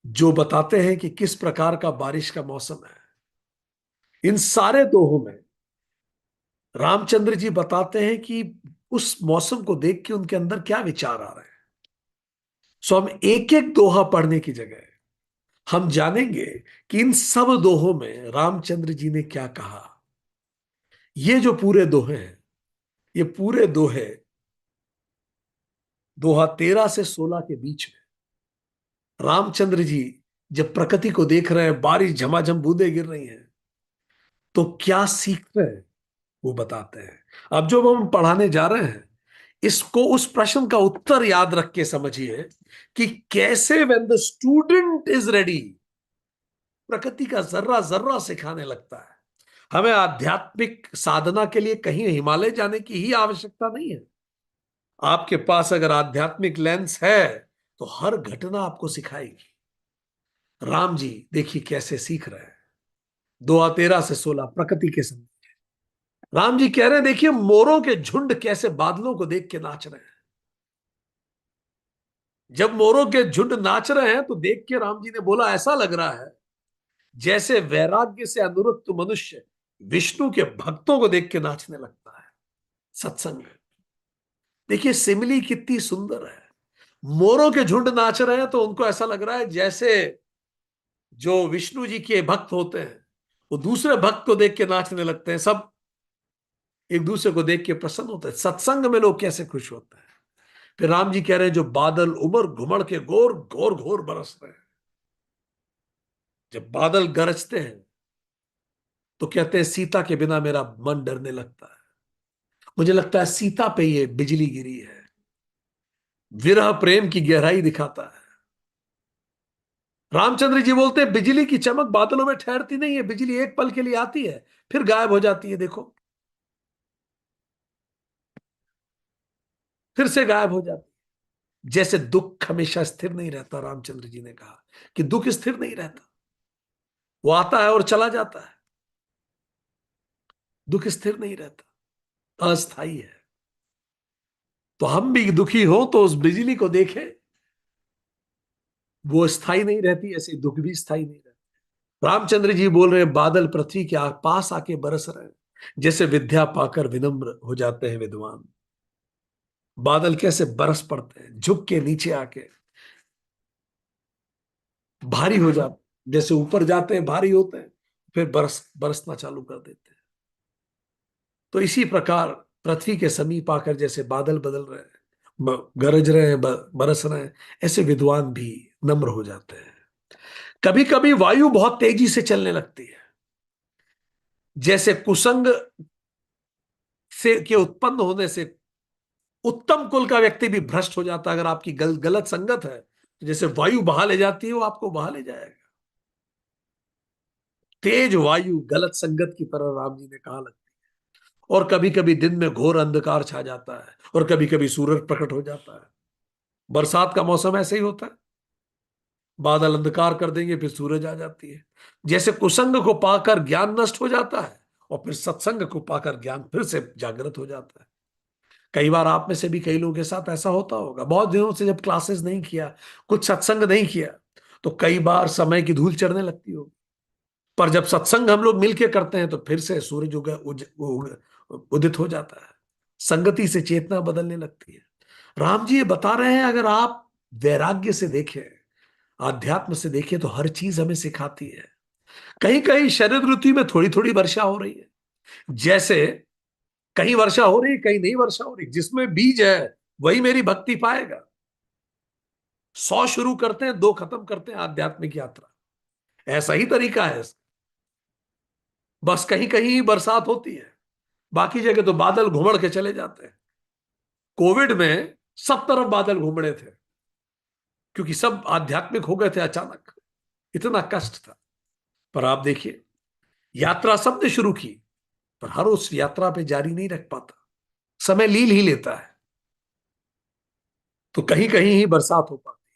जो बताते हैं कि किस प्रकार का बारिश का मौसम है। इन सारे दोहों में रामचंद्र जी बताते हैं कि उस मौसम को देख के उनके अंदर क्या विचार आ रहे हैं। सो हम एक एक दोहा पढ़ने की जगह हम जानेंगे कि इन सब दोहों में रामचंद्र जी ने क्या कहा। ये जो पूरे दोहे हैं, ये पूरे दोहे दोहा 13 से 16 के बीच में रामचंद्र जी जब प्रकृति को देख रहे हैं, बारिश झमाझम बूंदे गिर रही हैं, तो क्या सीख रहे हैं वो बताते हैं। अब जो हम पढ़ाने जा रहे हैं, इसको उस प्रश्न का उत्तर याद रख के समझिए कि कैसे when the student is ready, प्रकृति का जर्रा जर्रा सिखाने लगता है। हमें आध्यात्मिक साधना के लिए कहीं हिमालय जाने की ही आवश्यकता नहीं है। आपके पास अगर आध्यात्मिक लेंस है तो हर घटना आपको सिखाएगी। राम जी देखिए कैसे सीख रहे हैं। 2:13 से 16 प्रकृति के समय राम जी कह रहे हैं देखिए मोरों के झुंड कैसे बादलों को देख के नाच रहे हैं। जब मोरों के झुंड नाच रहे हैं तो देख के राम जी ने बोला ऐसा लग रहा है जैसे वैराग्य से अनुरक्त मनुष्य विष्णु के भक्तों को देख के नाचने लगता है। सत्संग देखिए सिमिली कितनी सुंदर है। मोरों के झुंड नाच रहे हैं तो उनको ऐसा लग रहा है जैसे जो विष्णु जी के भक्त होते हैं वो दूसरे भक्त को देख के नाचने लगते हैं। सब एक दूसरे को देख के प्रसन्न होते हैं। सत्संग में लोग कैसे खुश होते हैं। फिर राम जी कह रहे हैं जो बादल उमड़ घुमड़ के घोर घोर घोर बरस रहे हैं, जब बादल गरजते हैं तो कहते हैं सीता के बिना मेरा मन डरने लगता है। मुझे लगता है सीता पे ये बिजली गिरी है। विरह प्रेम की गहराई दिखाता है। रामचंद्र जी बोलते हैं बिजली की चमक बादलों में ठहरती नहीं है, बिजली एक पल के लिए आती है फिर गायब हो जाती है, देखो फिर से गायब हो जाती है। जैसे दुख हमेशा स्थिर नहीं रहता, रामचंद्र जी ने कहा कि दुख स्थिर नहीं रहता, वो आता है और चला जाता है। दुख स्थिर नहीं रहता, अस्थाई है। तो हम भी दुखी हो तो उस बिजली को देखें, वो स्थाई नहीं रहती, ऐसे दुख भी स्थाई नहीं रहता। रामचंद्र जी बोल रहे हैं बादल पृथ्वी के पास आके बरस रहे हैं, जैसे विद्या पाकर विनम्र हो जाते हैं विद्वान। बादल कैसे बरस पड़ते हैं, झुक के नीचे आके भारी हो जाते, जैसे ऊपर जाते हैं भारी होते हैं, फिर बरसना चालू कर देते हैं। तो इसी प्रकार पृथ्वी के समीप आकर जैसे बादल बदल रहे हैं, गरज रहे हैं, बरस रहे हैं, ऐसे विद्वान भी नम्र हो जाते हैं। कभी कभी वायु बहुत तेजी से चलने लगती है, जैसे कुसंग से के उत्पन्न होने से उत्तम कुल का व्यक्ति भी भ्रष्ट हो जाता है। अगर आपकी गलत संगत है तो जैसे वायु बहा ले जाती है, वो आपको बहा ले जाएगा। तेज वायु गलत संगत की तरह राम जी ने कहा लगती है। और कभी कभी दिन में घोर अंधकार छा जाता है और कभी कभी सूरज प्रकट हो जाता है। बरसात का मौसम ऐसे ही होता है, बादल अंधकार कर देंगे फिर सूरज आ जाती है। जैसे कुसंग को पाकर ज्ञान नष्ट हो जाता है और फिर सत्संग को पाकर ज्ञान फिर से जागृत हो जाता है। कई बार आप में से भी कई लोगों के साथ ऐसा होता होगा, बहुत दिनों से जब क्लासेस नहीं किया, कुछ सत्संग नहीं किया, तो कई बार समय की धूल चढ़ने लगती होगी। पर जब सत्संग हम लोग मिलके करते हैं तो फिर से सूरज उदित हो जाता है, संगति से चेतना बदलने लगती है। राम जी ये बता रहे हैं, अगर आप वैराग्य से देखें, आध्यात्म से देखें, तो हर चीज हमें सिखाती है। कहीं कहीं शरद ऋतु में थोड़ी थोड़ी वर्षा हो रही है, जैसे कहीं वर्षा हो रही है कहीं नहीं वर्षा हो रही, जिसमें बीज है वही मेरी भक्ति पाएगा। 100 शुरू करते हैं, 2 खत्म करते हैं आध्यात्मिक यात्रा, ऐसा ही तरीका है। बस कहीं कहीं बरसात होती है, बाकी जगह तो बादल घुमड़ के चले जाते हैं। कोविड में सब तरफ बादल घुमड़े थे, क्योंकि सब आध्यात्मिक हो गए थे अचानक, इतना कष्ट था। पर आप देखिए, यात्रा सबने शुरू की, पर हर उस यात्रा पे जारी नहीं रख पाता, समय लील ही लेता है। तो कहीं कहीं ही बरसात हो पाती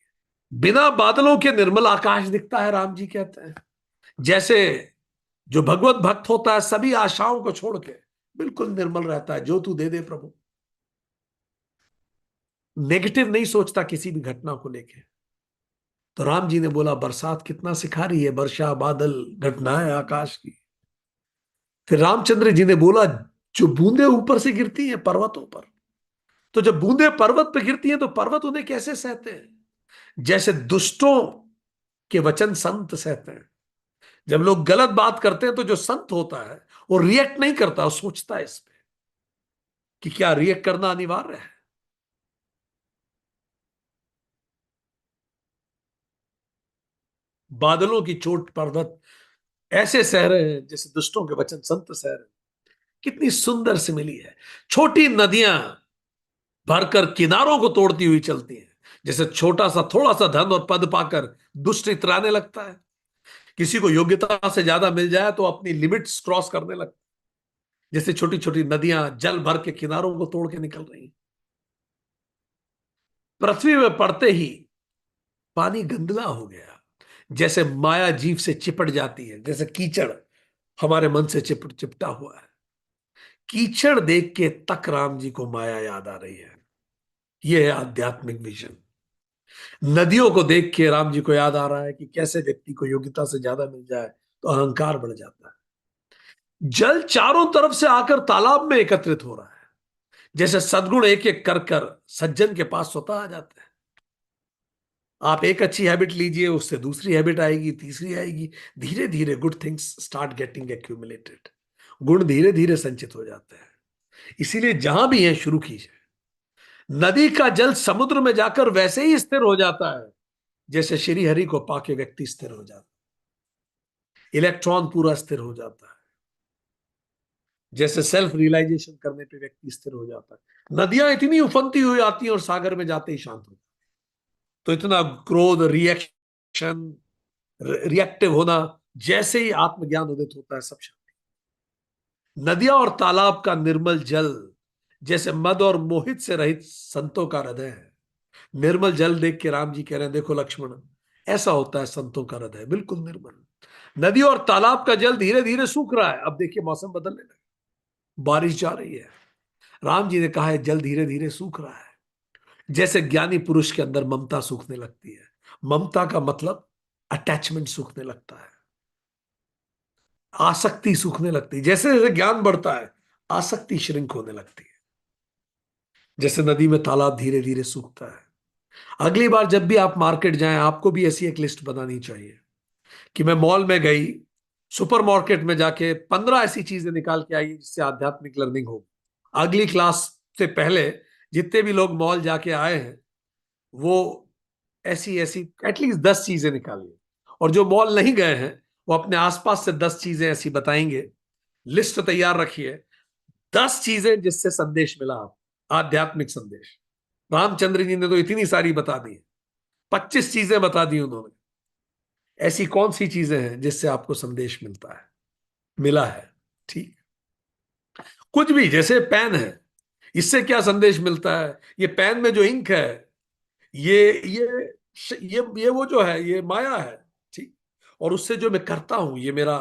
है। बिना बादलों के निर्मल आकाश दिखता है, राम जी कहते हैं। जैसे जो भगवत भक्त होता है सभी आशाओं को छोड़ के बिल्कुल निर्मल रहता है, जो तू दे दे प्रभु, नेगेटिव नहीं सोचता किसी भी घटना को लेके। तो राम जी ने बोला बरसात कितना सिखा रही है, वर्षा बादल घटनाएं आकाश की। फिर रामचंद्र जी ने बोला जो बूंदे ऊपर से गिरती हैं पर्वतों पर, तो जब बूंदे पर्वत पर गिरती हैं तो पर्वत उन्हें कैसे सहते हैं। जैसे दुष्टों के वचन संत सहते हैं। जब लोग गलत बात करते हैं तो जो संत होता है वो रिएक्ट नहीं करता, वो सोचता है इस पे कि क्या रिएक्ट करना अनिवार्य है। बादलों की चोट पर्वत ऐसे सह रहे हैं जैसे दुष्टों के वचन संत सह रहे हैं। कितनी सुंदर सी मिली है। छोटी नदियां भरकर किनारों को तोड़ती हुई चलती हैं, जैसे छोटा सा थोड़ा सा धन और पद पाकर दुष्ट इतराने लगता है। किसी को योग्यता से ज्यादा मिल जाए तो अपनी लिमिट्स क्रॉस करने लगता है, जैसे छोटी छोटी नदियां जल भर के किनारों को तोड़ के निकल रही हैं। पृथ्वी में पड़ते ही पानी गंदला हो गया, जैसे माया जीव से चिपट जाती है, जैसे कीचड़ हमारे मन से चिपटा हुआ है। कीचड़ देख के तक राम जी को माया याद आ रही है। यह है आध्यात्मिक विजन। नदियों को देख के राम जी को याद आ रहा है कि कैसे व्यक्ति को योग्यता से ज्यादा मिल जाए तो अहंकार बढ़ जाता है। जल चारों तरफ से आकर तालाब में एकत्रित हो रहा है, जैसे सद्गुण एक एक कर कर सज्जन के पास स्वतः आ जाते हैं। आप एक अच्छी हैबिट लीजिए, उससे दूसरी हैबिट आएगी, तीसरी आएगी, धीरे धीरे good things start getting accumulated. गुण धीरे धीरे संचित हो जाते हैं। इसीलिए जहां भी है शुरू कीजिए। नदी का जल समुद्र में जाकर वैसे ही स्थिर हो जाता है जैसे श्री हरि को पाके व्यक्ति स्थिर हो जाता है। इलेक्ट्रॉन पूरा स्थिर हो जाता है, जैसे सेल्फ रियलाइजेशन करने पे व्यक्ति स्थिर हो जाता है। नदियां इतनी उफनती हुई आती हैं और सागर में जाते ही शांत हो जाती। तो इतना क्रोध, रिएक्शन, रिएक्टिव होना, जैसे ही आत्मज्ञान उदित होता है सब शांति। नदियां और तालाब का निर्मल जल जैसे मद और मोहित से रहित संतों का हृदय है। निर्मल जल देख के राम जी कह रहे हैं, देखो लक्ष्मण, ऐसा होता है संतों का हृदय, बिल्कुल निर्मल। नदी और तालाब का जल धीरे धीरे सूख रहा है। अब देखिए मौसम बदलने लगा, बारिश जा रही है। राम जी ने कहा है जल धीरे धीरे सूख रहा है। जैसे ज्ञानी पुरुष के अंदर ममता सूखने लगती है। ममता का मतलब अटैचमेंट सूखने लगता है, आसक्ति सूखने लगती है। जैसे जैसे ज्ञान बढ़ता है आसक्ति श्रिंक होने लगती है। जैसे नदी में तालाब धीरे धीरे सूखता है। अगली बार जब भी आप मार्केट जाएं, आपको भी ऐसी एक लिस्ट बनानी चाहिए कि मैं मॉल में गई, सुपरमार्केट में जाके 15 ऐसी चीजें निकाल के आई जिससे आध्यात्मिक लर्निंग हो। अगली क्लास से पहले जितने भी लोग मॉल जाके आए हैं, वो ऐसी ऐसी एटलीस्ट 10 चीजें निकालिए। और जो मॉल नहीं गए हैं, वो अपने आसपास से 10 चीजें ऐसी बताएंगे। लिस्ट तैयार रखिए, 10 चीजें जिससे संदेश मिला आप, आध्यात्मिक संदेश। रामचंद्र जी ने तो इतनी सारी बता दी, 25 चीजें बता दी उन्होंने। ऐसी कौन सी चीजें हैं जिससे आपको संदेश मिलता है, मिला है? ठीक, कुछ भी, जैसे पेन है, इससे क्या संदेश मिलता है? ये पेन में जो इंक है, ये ये वो जो है, ये माया है। ठीक, और उससे जो मैं करता हूं, ये मेरा,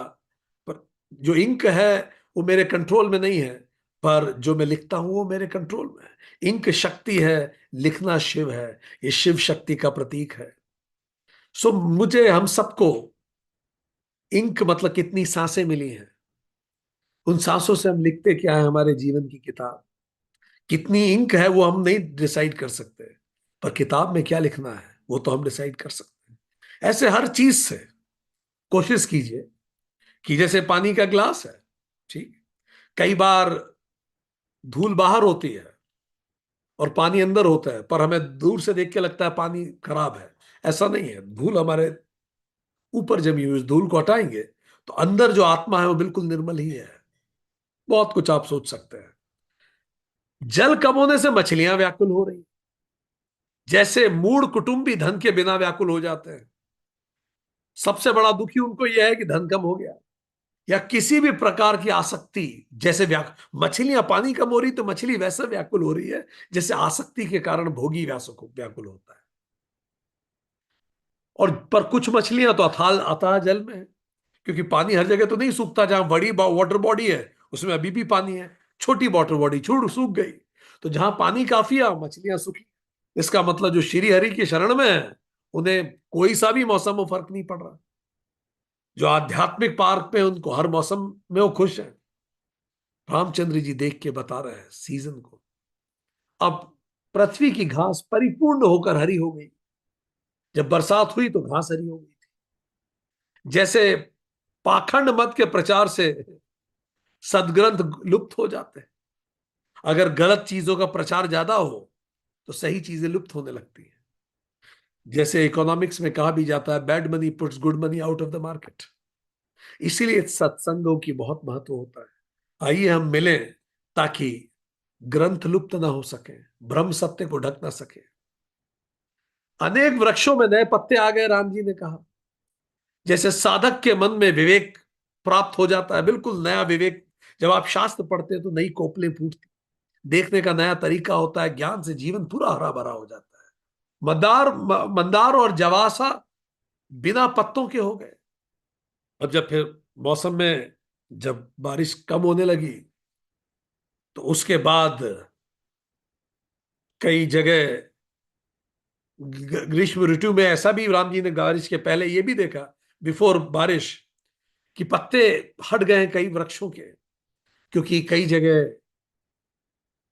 पर जो इंक है वो मेरे कंट्रोल में नहीं है, पर जो मैं लिखता हूं वो मेरे कंट्रोल में है। इंक शक्ति है, लिखना शिव है। ये शिव शक्ति का प्रतीक है। सो मुझे, हम सबको इंक मतलब कितनी सांसें मिली हैं, उन सांसों से हम लिखते क्या है हमारे जीवन की किताब। कितनी इंक है वो हम नहीं डिसाइड कर सकते, पर किताब में क्या लिखना है वो तो हम डिसाइड कर सकते हैं। ऐसे हर चीज से कोशिश कीजिए कि जैसे पानी का ग्लास है, ठीक, कई बार धूल बाहर होती है और पानी अंदर होता है, पर हमें दूर से देख के लगता है पानी खराब है। ऐसा नहीं है, धूल हमारे ऊपर जमी हुई, उस धूल को हटाएंगे तो अंदर जो आत्मा है वो बिल्कुल निर्मल ही है। बहुत कुछ आप सोच सकते हैं। जल कम होने से मछलियां व्याकुल हो रही, जैसे मूढ़ कुटुंबी धन के बिना व्याकुल हो जाते हैं। सबसे बड़ा दुखी उनको यह है कि धन कम हो गया, या किसी भी प्रकार की आसक्ति। जैसे मछलियां पानी कम हो रही तो मछली वैसे व्याकुल हो रही है जैसे आसक्ति के कारण भोगी व्याकुल होता है। और पर कुछ मछलियां तो अथाह अथाह जल में है, क्योंकि पानी हर जगह तो नहीं सूखता। जहां बड़ी वाटर बॉडी है उसमें अभी भी पानी है, छोटी वाटर बॉडी छूट सूख गई, तो जहां पानी काफी है मछलियां सूखी। इसका मतलब जो श्री हरि की शरण में है उन्हें कोई सा भी मौसम में फर्क नहीं पड़ रहा। जो आध्यात्मिक पार्क पे उनको हर मौसम में वो खुश है। रामचंद्र जी देख के बता रहे हैं सीजन को। अब पृथ्वी की घास परिपूर्ण होकर हरी हो गई। जब बरसात हुई तो घास हरी हो गई थी। जैसे पाखंड मत के प्रचार से सदग्रंथ लुप्त हो जाते हैं। अगर गलत चीजों का प्रचार ज्यादा हो तो सही चीजें लुप्त होने लगती हैं। जैसे इकोनॉमिक्स में कहा भी जाता है, bad money puts good money out of the market. इसीलिए सत्संगों की बहुत महत्व होता है। आइए हम मिलें ताकि ग्रंथ लुप्त ना हो सके, ब्रह्म सत्य को ढक ना सके। अनेक वृक्षों में नए पत्ते आ गए, राम जी ने कहा। जैसे साधक के मन में विवेक प्राप्त हो जाता है, बिल्कुल नया विवेक। जब आप शास्त्र पढ़ते हैं तो नई कोपलें फूटती, देखने का नया तरीका होता है। ज्ञान से जीवन पूरा हरा भरा हो जाता है। मंदार और जवासा बिना पत्तों के हो गए। अब जब फिर मौसम में जब बारिश कम होने लगी तो उसके बाद कई जगह ग्रीष्म ऋतु में ऐसा भी राम जी ने बारिश के पहले ये भी देखा, बिफोर बारिश, कि पत्ते हट गए हैं कई वृक्षों के। क्योंकि कई जगह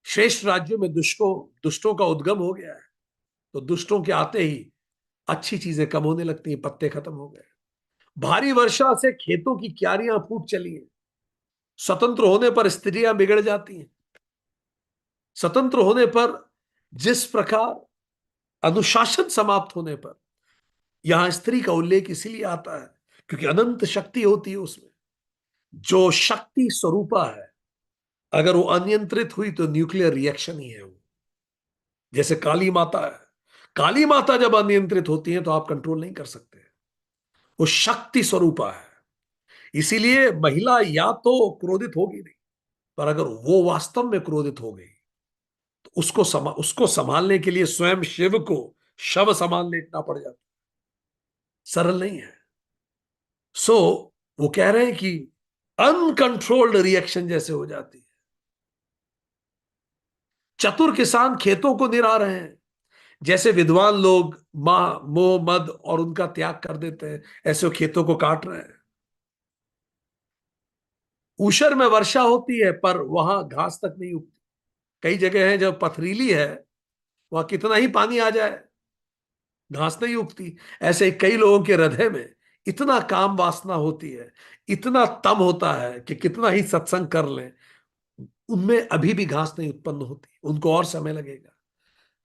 श्रेष्ठ राज्यों में दुष्टों का उद्गम हो गया है, तो दुष्टों के आते ही अच्छी चीजें कम होने लगती हैं, पत्ते खत्म हो गए। भारी वर्षा से खेतों की क्यारियां फूट चली हैं। स्वतंत्र होने पर स्त्रियां बिगड़ जाती हैं। स्वतंत्र होने पर, जिस प्रकार अनुशासन समाप्त होने पर, यहां स्त्री का उल्लेख इसीलिए आता है क्योंकि अनंत शक्ति होती है उसमें। जो शक्ति स्वरूपा है, अगर वो अनियंत्रित हुई तो न्यूक्लियर रिएक्शन ही है वो। जैसे काली माता है, काली माता जब अनियंत्रित होती है तो आप कंट्रोल नहीं कर सकते। वो शक्ति स्वरूपा है। इसीलिए महिला या तो क्रोधित होगी नहीं, पर अगर वो वास्तव में क्रोधित हो गई तो उसको संभालने के लिए स्वयं शिव को शव समान लेटना पड़ जाता, सरल नहीं है। सो वो कह रहे हैं कि अनकंट्रोल्ड रिएक्शन जैसे हो जाती है। चतुर किसान खेतों को निरा रहे हैं, जैसे विद्वान लोग मां मोह मद और उनका त्याग कर देते हैं, ऐसे वो खेतों को काट रहे हैं। ऊषर में वर्षा होती है पर वहां घास तक नहीं उगती। कई जगह है जब पथरीली है, वहां कितना ही पानी आ जाए घास नहीं उगती। ऐसे कई लोगों के हृदय में इतना काम वासना होती है, इतना तम होता है कि कितना ही सत्संग कर लें, उनमें अभी भी घास नहीं उत्पन्न होती, उनको और समय लगेगा।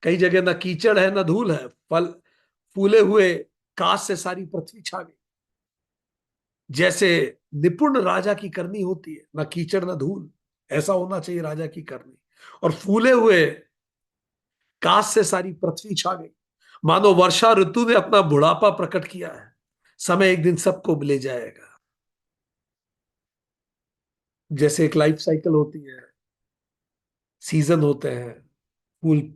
कई जगह ना कीचड़ है ना धूल है, फल फूले हुए काश से सारी पृथ्वी छा गई। जैसे निपुण राजा की करनी होती है, ना कीचड़ ना धूल, ऐसा होना चाहिए राजा की करनी। और फूले हुए काश से सारी पृथ्वी छा गई। मानो वर्षा ऋतु ने अपना बुढ़ापा प्रकट किया है। समय एक दिन सबको ले जाएगा। जैसे एक लाइफ साइकिल होती है, सीजन होते हैं, फूल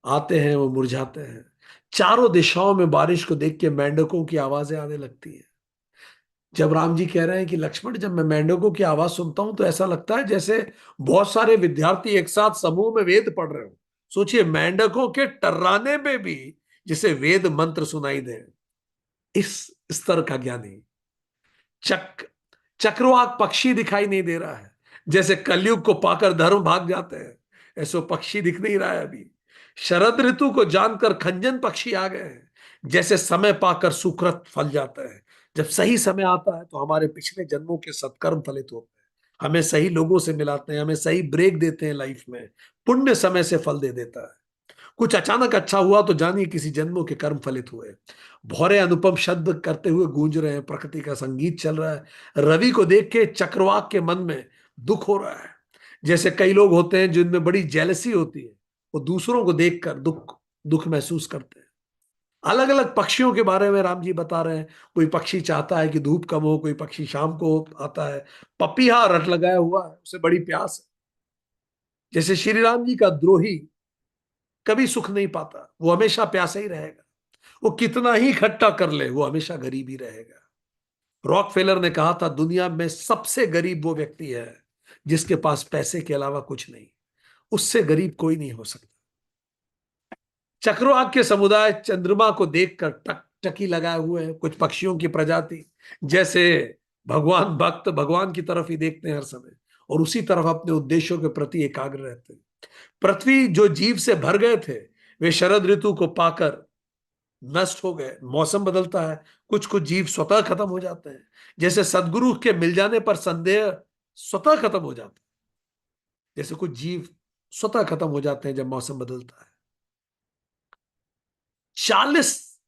आते हैं वो मुरझाते हैं। चारों दिशाओं में बारिश को देख के मेंढकों की आवाजें आने लगती है। जब राम जी कह रहे हैं कि लक्ष्मण, जब मैं मेंढकों की आवाज सुनता हूं तो ऐसा लगता है जैसे बहुत सारे विद्यार्थी एक साथ समूह में वेद पढ़ रहे हो। सोचिए, मेंढकों के टर्राने में भी जिसे वेद मंत्र सुनाई दे, इस स्तर का ज्ञानी। चक चक्रवाक पक्षी दिखाई नहीं दे रहा है। जैसे कलयुग को पाकर धर्म भाग जाते हैं, ऐसे वो पक्षी दिख नहीं रहा है अभी। शरद ऋतु को जानकर खंजन पक्षी आ गए हैं। जैसे समय पाकर सुकृत फल जाता है। जब सही समय आता है तो हमारे पिछले जन्मों के सत्कर्म फलित होते हैं, हमें सही लोगों से मिलाते हैं, हमें सही ब्रेक देते हैं लाइफ में। पुण्य समय से फल दे देता है। कुछ अचानक अच्छा हुआ तो जानिए किसी जन्मों के कर्म फलित हुए। भौरे अनुपम शब्द करते हुए गूंज रहे हैं, प्रकृति का संगीत चल रहा है। रवि को देख के चक्रवाक के मन में दुख हो रहा है। जैसे कई लोग होते हैं जिनमें बड़ी जेलसी होती है, वो दूसरों को देखकर दुख दुख महसूस करते हैं। अलग अलग पक्षियों के बारे में राम जी बता रहे हैं। कोई पक्षी चाहता है कि धूप कम हो, कोई पक्षी शाम को आता है। पपीहा रट लगाया हुआ है, उसे बड़ी प्यास है। जैसे श्री राम जी का द्रोही कभी सुख नहीं पाता, वो हमेशा प्यासा ही रहेगा। वो कितना ही इकट्ठा कर ले, वो हमेशा गरीब ही रहेगा। रॉक फेलर ने कहा था, दुनिया में सबसे गरीब वो व्यक्ति है जिसके पास पैसे के अलावा कुछ नहीं। उससे गरीब कोई नहीं हो सकता। चक्रवाक के समुदाय चंद्रमा को देखकर टकी लगाए हुए हैं। कुछ पक्षियों की प्रजाति जैसे भगवान भक्त भगवान की तरफ ही देखते हैं हर समय, और उसी तरफ अपने उद्देश्यों के प्रति एकाग्र रहते हैं। पृथ्वी जो जीव से भर गए थे, वे शरद ऋतु को पाकर नष्ट हो गए। मौसम बदलता है, कुछ कुछ जीव स्वतः खत्म हो जाते हैं। जैसे सदगुरु के मिल जाने पर संदेह स्वतः खत्म हो जाता है। जैसे कुछ जीव स्वतः खत्म हो जाते हैं जब मौसम बदलता है। 40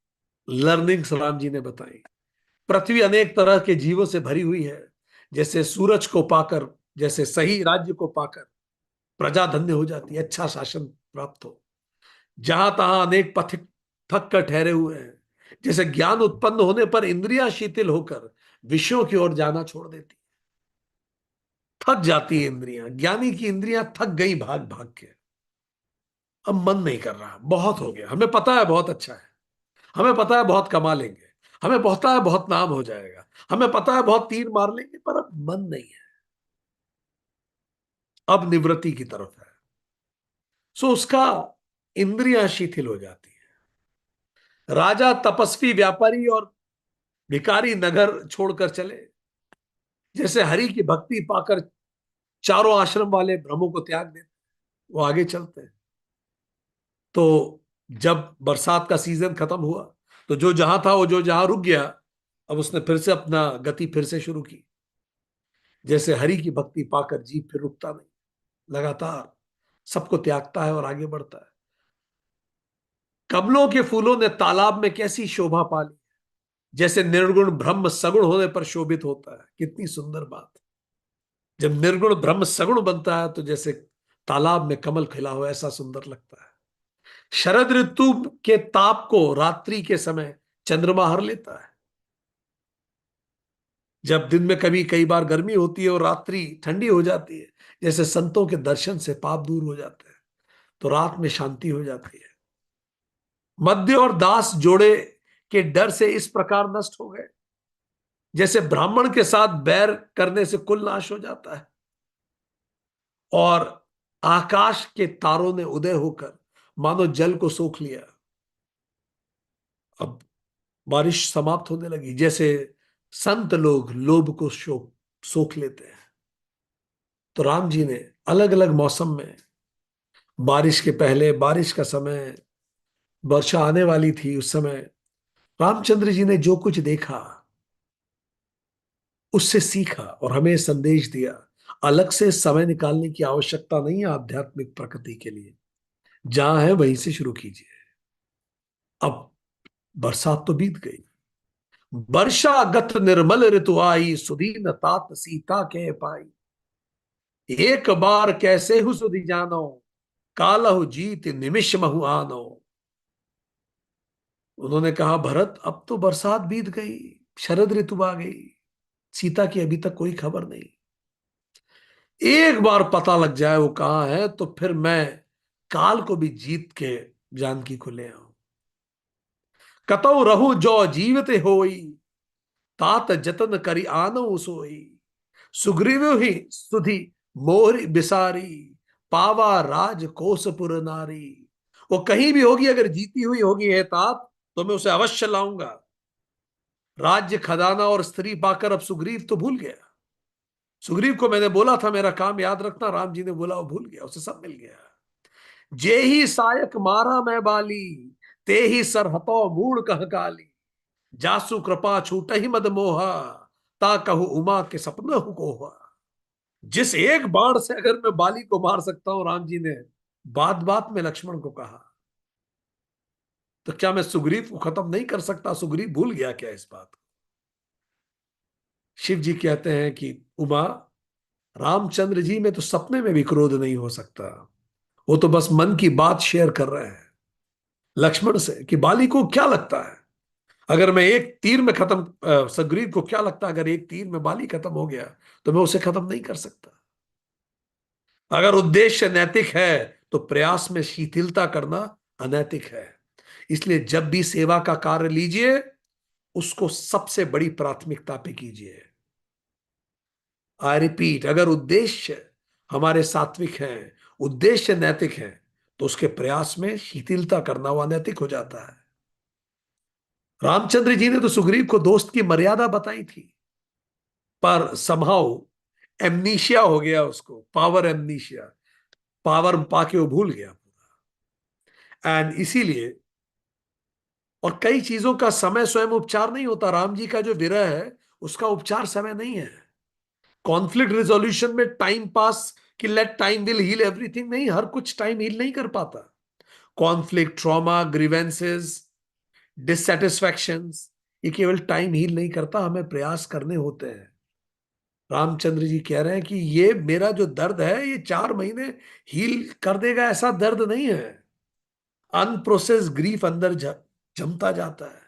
लर्निंग्स राम जी ने बताई। पृथ्वी अनेक तरह के जीवों से भरी हुई है। जैसे सूरज को पाकर, जैसे सही राज्य को पाकर प्रजा धन्य हो जाती है, अच्छा शासन प्राप्त हो। जहां तहां अनेक पथिक थक कर ठहरे हुए हैं। जैसे ज्ञान उत्पन्न होने पर इंद्रियां शिथिल होकर विषयों की ओर जाना छोड़ देती, थक जाती है इंद्रियां। ज्ञानी की इंद्रियां थक गई भाग भाग के, अब मन नहीं कर रहा, बहुत हो गया। हमें पता है बहुत अच्छा है, हमें पता है बहुत कमा लेंगे, हमें पता है बहुत नाम हो जाएगा, हमें पता है बहुत तीर मार लेंगे, पर अब मन नहीं है, अब निवृत्ति की तरफ है। सो उसका इंद्रियां शिथिल हो जाती है। राजा तपस्वी व्यापारी और भिखारी नगर छोड़कर चले। जैसे हरि की भक्ति पाकर चारों आश्रम वाले भ्रमों को त्याग देते, वो आगे चलते हैं। तो जब बरसात का सीजन खत्म हुआ तो जो जहां था वो जो जहां रुक गया, अब उसने फिर से अपना गति फिर से शुरू की। जैसे हरि की भक्ति पाकर जीव फिर रुकता नहीं, लगातार सबको त्यागता है और आगे बढ़ता है। कमलों के फूलों ने तालाब में कैसी शोभा पाली। जैसे निर्गुण ब्रह्म सगुण होने पर शोभित होता है, कितनी सुंदर बात। जब निर्गुण ब्रह्म सगुण बनता है तो जैसे तालाब में कमल खिला हो, ऐसा सुंदर लगता है। शरद ऋतु के ताप को रात्रि के समय चंद्रमा हर लेता है। जब दिन में कभी कई बार गर्मी होती है और रात्रि ठंडी हो जाती है, जैसे संतों के दर्शन से पाप दूर हो जाते हैं, तो रात में शांति हो जाती है। मध्य और दास जोड़े के डर से इस प्रकार नष्ट हो गए, जैसे ब्राह्मण के साथ बैर करने से कुल नाश हो जाता है। और आकाश के तारों ने उदय होकर मानो जल को सोख लिया। अब बारिश समाप्त होने लगी, जैसे संत लोग लोभ को सोख लेते हैं। तो राम जी ने अलग अलग मौसम में, बारिश के पहले, बारिश का समय, वर्षा आने वाली थी उस समय, रामचंद्र जी ने जो कुछ देखा उससे सीखा और हमें संदेश दिया। अलग से समय निकालने की आवश्यकता नहीं है आध्यात्मिक प्रकृति के लिए, जहां है वहीं से शुरू कीजिए। अब बरसात तो बीत गई, वर्षा गत निर्मल ऋतु आई, सुदीन तात सीता के पाई। एक बार कैसे हु सुधि जानो, कालहु जीत निमिष महु आनो। उन्होंने कहा, भरत अब तो बरसात बीत गई, शरद ऋतु आ गई, सीता की अभी तक कोई खबर नहीं। एक बार पता लग जाए वो कहाँ है, तो फिर मैं काल को भी जीत के जानकी को ले आऊं। कतौ रहू जो जीवित होई, तात जतन करी आनो सोई। सुग्रीव ही सुधि मोर बिसारी, पावा राज कोसपुर नारी। वो कहीं भी होगी, अगर जीती हुई होगी है तात, तो मैं उसे अवश्य लाऊंगा। राज्य, खजाना और स्त्री पाकर अब सुग्रीव तो भूल गया। सुग्रीव को मैंने बोला था मेरा काम याद रखना, राम जी ने बोला वो भूल गया, उसे सब मिल गया। जे ही सायक मारा मैं बाली, ते ही सरहतो मूड कह काली। जासु कृपा छूट ही मद मोहा, ता कहू उमा के सपना हु कोहा। जिस एक बाण से अगर मैं बाली को मार सकता हूं, राम जी ने बात बात में लक्ष्मण को कहा, तो क्या मैं सुग्रीव को खत्म नहीं कर सकता? सुग्रीव भूल गया क्या इस बात को? शिव जी कहते हैं कि उमा, रामचंद्र जी में तो सपने में भी क्रोध नहीं हो सकता। वो तो बस मन की बात शेयर कर रहे हैं लक्ष्मण से कि बाली को क्या लगता है अगर मैं एक तीर में खत्म, सुग्रीव को क्या लगता है अगर एक तीर में बाली खत्म हो गया, तो मैं उसे खत्म नहीं कर सकता। अगर उद्देश्य नैतिक है तो प्रयास में शिथिलता करना अनैतिक है। इसलिए जब भी सेवा का कार्य लीजिए, उसको सबसे बड़ी प्राथमिकता पे कीजिए। आई रिपीट, अगर उद्देश्य हमारे सात्विक हैं, उद्देश्य नैतिक है, तो उसके प्रयास में शिथिलता करना वो अनैतिक हो जाता है। रामचंद्र जी ने तो सुग्रीव को दोस्त की मर्यादा बताई थी, पर समहाउ एमनीशिया हो गया उसको, पावर एमनीशिया, पावर पाके वो भूल गया पूरा। एंड इसीलिए, और कई चीजों का समय स्वयं उपचार नहीं होता। राम जी का जो विरह है, उसका उपचार समय नहीं है। कॉन्फ्लिक्ट रिजोल्यूशन में टाइम पास कि let time will heal everything, नहीं, हर कुछ टाइम हील नहीं कर पाता। कॉन्फ्लिक्ट, ट्रॉमा, ग्रीवेंसेस, डिससेटिस्फैक्शंस, ये केवल टाइम हील नहीं करता, हमें प्रयास करने होते हैं। रामचंद्र जी कह रहे हैं कि ये मेरा जो दर्द है, ये 4 महीने हील कर देगा ऐसा दर्द नहीं है। अनप्रोसेस ग्रीफ अंदर जमता जाता है।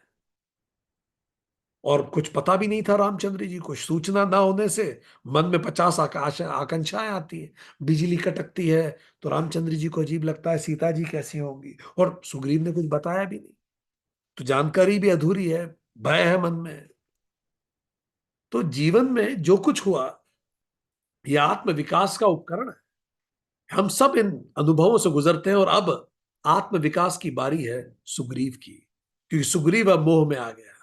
और कुछ पता भी नहीं था रामचंद्र जी को, सूचना ना होने से मन में 50 आकांक्षाएं आती है। बिजली कटकती है तो रामचंद्र जी को अजीब लगता है, सीता जी कैसी होंगी, और सुग्रीव ने कुछ बताया भी नहीं, तो जानकारी भी अधूरी है, भय है मन में। तो जीवन में जो कुछ हुआ, यह आत्म विकास का उपकरण है। हम सब इन अनुभवों से गुजरते हैं, और अब आत्म विकास की बारी है सुग्रीव की, क्योंकि सुग्रीव अब मोह में आ गया।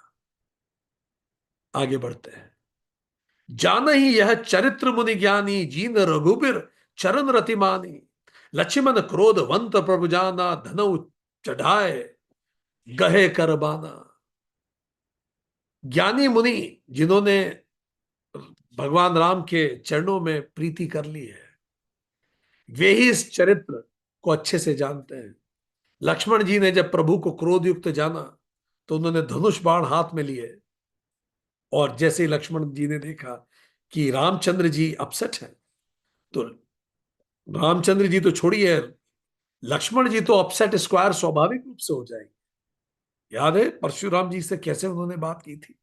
आगे बढ़ते हैं। जान ही यह चरित्र मुनि ज्ञानी, जीन रघुबीर चरण रतिमानी। लक्ष्मण क्रोधवंत प्रभु जाना, धनऊ चढ़ाए गहे करबाना। ज्ञानी मुनि, जिन्होंने भगवान राम के चरणों में प्रीति कर ली है, वे ही इस चरित्र को अच्छे से जानते हैं। लक्ष्मण जी ने जब प्रभु को क्रोध युक्त जाना, तो उन्होंने धनुष बाण हाथ में लिए, और जैसे ही लक्ष्मण जी ने देखा कि रामचंद्र जी अपसेट हैं, तो रामचंद्र जी तो छोड़िए, लक्ष्मण जी तो अपसेट स्क्वायर स्वाभाविक रूप से हो जाएंगे। याद है परशुराम जी से कैसे उन्होंने बात की थी?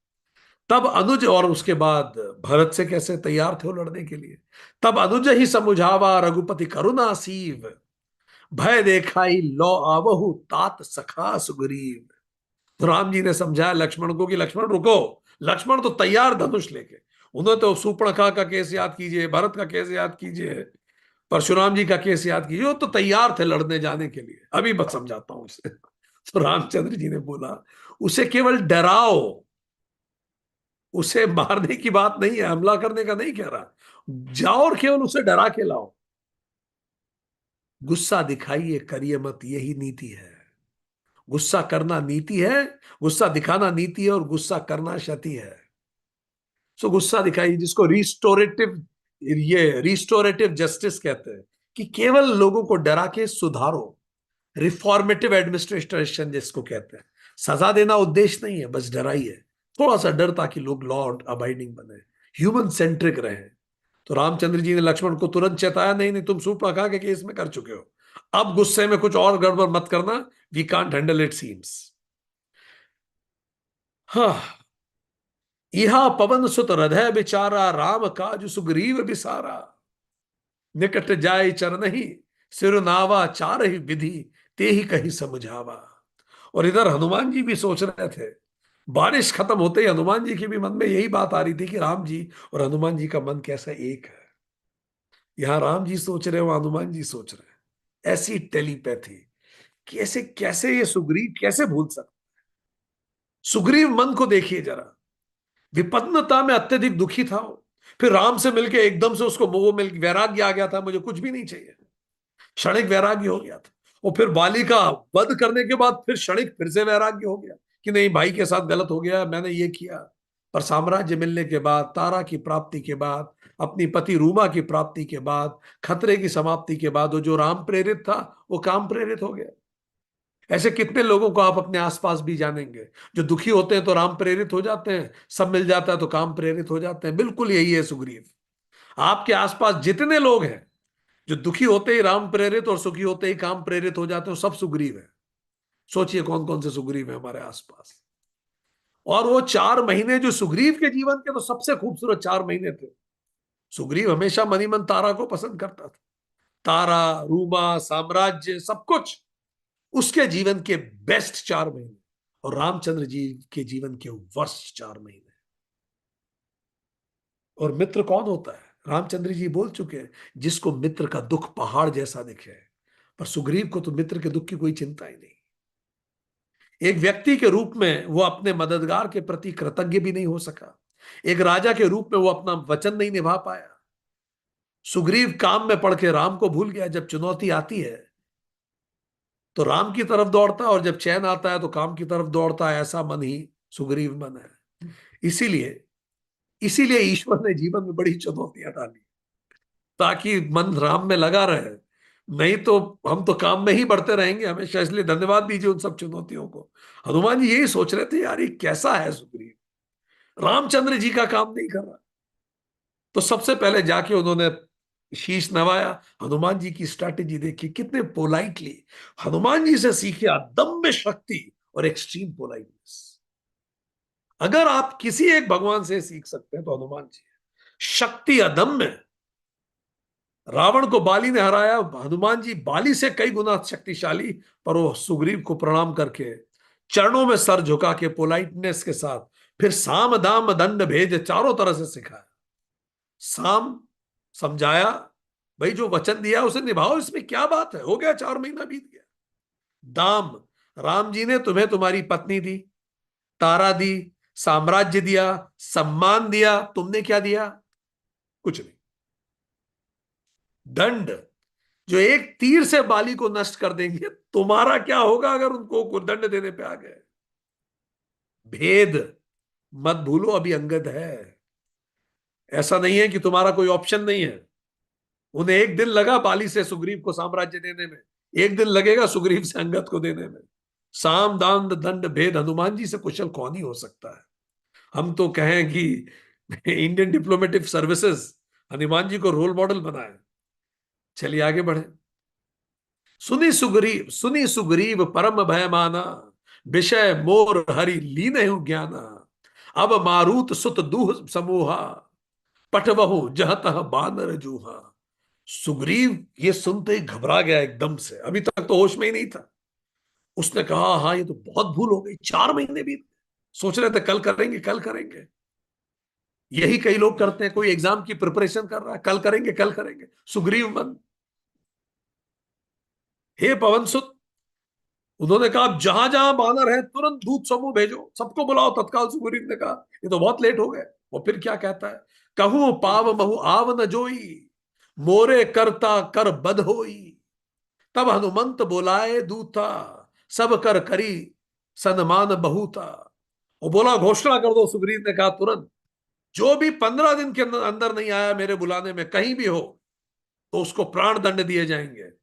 तब अनुज, और उसके बाद भरत से कैसे तैयार थे वो लड़ने के लिए। तब अनुज ही समुझावा रघुपति करुणा सीव, भय देखाई लो आवहु तात सखा सुग्रीव। तो राम जी ने समझाया लक्ष्मण को कि लक्ष्मण रुको। लक्ष्मण तो तैयार धनुष लेके, उन्होंने तो सूर्पणखा का केस याद कीजिए, भरत का केस याद कीजिए, परशुराम जी का केस याद कीजिए, वो तो तैयार थे लड़ने जाने के लिए। अभी बस समझाता हूं उसे। तो रामचंद्र जी ने बोला उसे केवल डराओ, उसे मारने की बात नहीं है, हमला करने का नहीं कह रहा, जाओ और केवल उसे डरा के लाओ। गुस्सा दिखाइए करिए मत, यही नीति है। गुस्सा करना नीति है, गुस्सा दिखाना नीति है, और गुस्सा करना क्षति है। सो गुस्सा दिखाइए, जिसको रिस्टोरेटिव, ये रिस्टोरेटिव जस्टिस कहते हैं, कि केवल लोगों को डरा के सुधारो। रिफॉर्मेटिव एडमिनिस्ट्रेशन जिसको कहते हैं, सजा देना उद्देश्य नहीं है, बस डराइए, थोड़ा सा डर, ताकि लोग लॉ अबाइडिंग बने, ह्यूमन सेंट्रिक रहे। तो रामचंद्र जी ने लक्ष्मण को तुरंत चेताया, नहीं नहीं, तुम सूर्पणखा के केस में कर चुके हो, अब गुस्से में कुछ और गड़बड़ मत करना, we can't handle it seems. हाँ, यहा पवन सुत हृदय बिचारा, राम काज सुग्रीव बिसारा, निकट जाय चरण ही सिर नावा, चार ही विधि ते ही कही समझावा। और इधर हनुमान जी भी सोच रहे थे। बारिश खत्म होते ही हनुमान जी के भी मन में यही बात आ रही थी कि राम जी और हनुमान जी का मन कैसा एक है। यहां राम जी सोच रहे हो, हनुमान जी सोच रहे हैं। ऐसी टेलीपैथी, कैसे कैसे ये सुग्रीव कैसे भूल सकते। सुग्रीव मन को देखिए जरा, विपन्नता में अत्यधिक दुखी था वो। फिर राम से मिलके एकदम से उसको वो मिल वैराग्य आ गया था, मुझे कुछ भी नहीं चाहिए, क्षणिक वैराग्य हो गया था। और फिर बाली का वध करने के बाद फिर क्षणिक फिर से वैराग्य हो गया, कि नहीं भाई के साथ गलत हो गया, मैंने ये किया। पर साम्राज्य मिलने के बाद, तारा की प्राप्ति के बाद, अपनी पति रूमा की प्राप्ति के बाद, खतरे की समाप्ति के बाद, वो जो राम प्रेरित था वो काम प्रेरित हो गया। ऐसे कितने लोगों को आप अपने आसपास भी जानेंगे, जो दुखी होते हैं तो राम प्रेरित हो जाते हैं, सब मिल जाता है तो काम प्रेरित हो जाते हैं। बिल्कुल यही है सुग्रीव। आपके आसपास जितने लोग हैं जो दुखी होते ही राम प्रेरित और सुखी होते ही काम प्रेरित हो जाते हैं, सब सुग्रीव है। सोचिए कौन कौन से सुग्रीव है हमारे आसपास। और वो 4 महीने जो सुग्रीव के जीवन के तो सबसे खूबसूरत 4 महीने थे। सुग्रीव हमेशा मनीमन तारा को पसंद करता था। तारा, रूमा, साम्राज्य, सब कुछ उसके जीवन के बेस्ट 4 महीने। और रामचंद्र जी के जीवन के वर्स्ट 4 महीने। और मित्र कौन होता है, रामचंद्र जी बोल चुके हैं, जिसको मित्र का दुख पहाड़ जैसा दिखे। पर सुग्रीव को तो मित्र के दुख की कोई चिंता ही नहीं। एक व्यक्ति के रूप में वो अपने मददगार के प्रति कृतज्ञ भी नहीं हो सका। एक राजा के रूप में वो अपना वचन नहीं निभा पाया। सुग्रीव काम में पड़ के राम को भूल गया। जब चुनौती आती है तो राम की तरफ दौड़ता है, और जब चैन आता है तो काम की तरफ दौड़ता है। ऐसा मन ही सुग्रीव मन है। इसीलिए इसीलिए ईश्वर ने जीवन में बड़ी चुनौतियां डाली, ताकि मन राम में लगा रहे। नहीं तो हम तो काम में ही बढ़ते रहेंगे हमेशा। इसलिए धन्यवाद दीजिए उन सब चुनौतियों को। हनुमान जी यही सोच रहे थे, यार ये कैसा है सुग्रीव, रामचंद्र जी का काम नहीं कर रहा। तो सबसे पहले जाके उन्होंने शीश नवाया। हनुमान जी की स्ट्रैटेजी देखी, कितने पोलाइटली हनुमान जी से सीखे, अदम्य शक्ति और एक्सट्रीम पोलाइटनेस। अगर आप किसी एक भगवान से सीख सकते हैं तो हनुमान जी है। शक्ति अदम्य। रावण को बाली ने हराया, हनुमान जी बाली से कई गुना शक्तिशाली। पर वो सुग्रीव को प्रणाम करके, चरणों में सर झुका के, पोलाइटनेस के साथ, फिर साम दाम दंड भेद चारों तरह से सिखाया। साम, समझाया, भाई जो वचन दिया उसे निभाओ, इसमें क्या बात है, हो गया 4 महीना बीत गया। दाम, राम जी ने तुम्हें तुम्हारी पत्नी दी, तारा दी, साम्राज्य दिया, सम्मान दिया, तुमने क्या दिया? कुछ नहीं। दंड, जो एक तीर से बाली को नष्ट कर देंगे, तुम्हारा क्या होगा अगर उनको दंड देने पे आ गए? भेद, मत भूलो अभी अंगद है। ऐसा नहीं है कि तुम्हारा कोई ऑप्शन नहीं है। उन्हें एक दिन लगा बाली से सुग्रीव को साम्राज्य देने में, एक दिन लगेगा सुग्रीव से अंगद को देने में। साम दान दंड भेद, हनुमान जी से कुशल कौन ही हो सकता है। हम तो कहें कि Indian diplomatic services Hanuman ji को रोल मॉडल बनाए। चलिए आगे बढ़े। सुनी सुग्रीव परम भय माना, विषय मोर हरि लीन ज्ञाना, अब मारुत सुत दूह समूहा, पटवहु जह तह बानर जूहा। सुग्रीव ये सुनते ही घबरा गया एकदम से, अभी तक तो होश में ही नहीं था। उसने कहा हाँ ये तो बहुत भूल हो गई, 4 महीने भी सोच रहे थे कल करेंगे कल करेंगे। यही कई लोग करते हैं, कोई एग्जाम की प्रिपरेशन कर रहा है, कल करेंगे कल करेंगे। सुग्रीव मन, हे पवन सुत, उन्होंने कहा अब जहां जहां बानर है तुरंत दूत समूह भेजो, सबको बुलाओ तत्काल। सुग्रीव ने कहा ये तो बहुत लेट हो गए। वो फिर क्या कहता है, कहूं पाव महु आव न जोई, मोरे करता कर बद होई। तब हनुमंत बोलाए दूता, सब कर करी सन्मान बहुता। वो बोला घोषणा कर दो, सुग्रीव ने कहा तुरंत, जो भी 15 दिन के अंदर अंदर नहीं आया मेरे बुलाने में कहीं भी हो, तो उसको प्राण दंड दिए जाएंगे।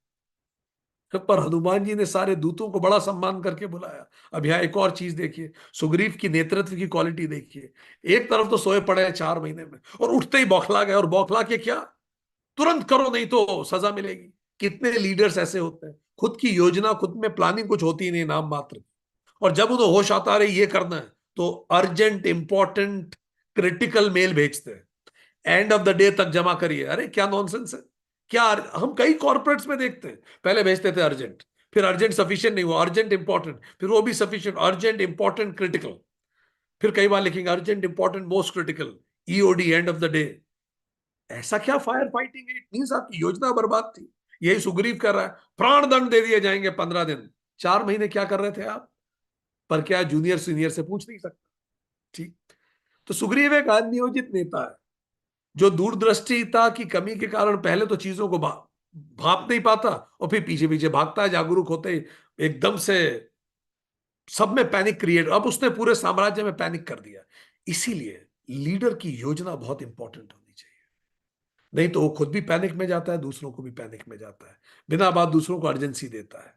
पर हनुमान जी ने सारे दूतों को बड़ा सम्मान करके बुलाया। अब यहाँ एक और चीज देखिए, सुग्रीव की नेतृत्व की क्वालिटी देखिए। एक तरफ तो सोए पड़े हैं 4 महीने में, और उठते ही बौखला गए, और बौखला के क्या, तुरंत करो नहीं तो सजा मिलेगी। कितने लीडर्स ऐसे होते हैं, खुद की योजना, खुद में प्लानिंग कुछ होती नहीं, नाम मात्र। और जब उन्हें होश आता है ये करना है, तो अर्जेंट इंपॉर्टेंट क्रिटिकल मेल भेजते हैं, एंड ऑफ द डे तक जमा करिए। अरे क्या नॉनसेंस है। क्या हम कई कॉर्पोरेट्स में देखते हैं, पहले भेजते थे अर्जेंट, फिर अर्जेंट सफिशिएंट नहीं हुआ, अर्जेंट इंपॉर्टेंट, फिर वो भी सफिशिएंट, अर्जेंट इंपॉर्टेंट क्रिटिकल, फिर कई बार लिखेंगे urgent important most critical, EOD end of the day. ऐसा क्या फायर फाइटिंग है, इतनी आपकी योजना बर्बाद थी। यही सुग्रीव कर रहा है, प्राण दंड दे दिए जाएंगे 15 दिन। 4 महीने क्या कर रहे थे आप, पर क्या जूनियर सीनियर से पूछ नहीं सकता। ठीक। तो सुग्रीव एक अनियोजित नेता है, जो दूरदृष्टिता की कमी के कारण पहले तो चीजों को भाप नहीं पाता, और फिर पीछे पीछे भागता है, जागरूक होते ही एकदम से सब में पैनिक क्रिएट, अब उसने पूरे साम्राज्य में पैनिक कर दिया। इसीलिए लीडर की योजना बहुत इंपॉर्टेंट होनी चाहिए, नहीं तो वो खुद भी पैनिक में जाता है, दूसरों को भी पैनिक में जाता है, बिना बात दूसरों को अर्जेंसी देता है।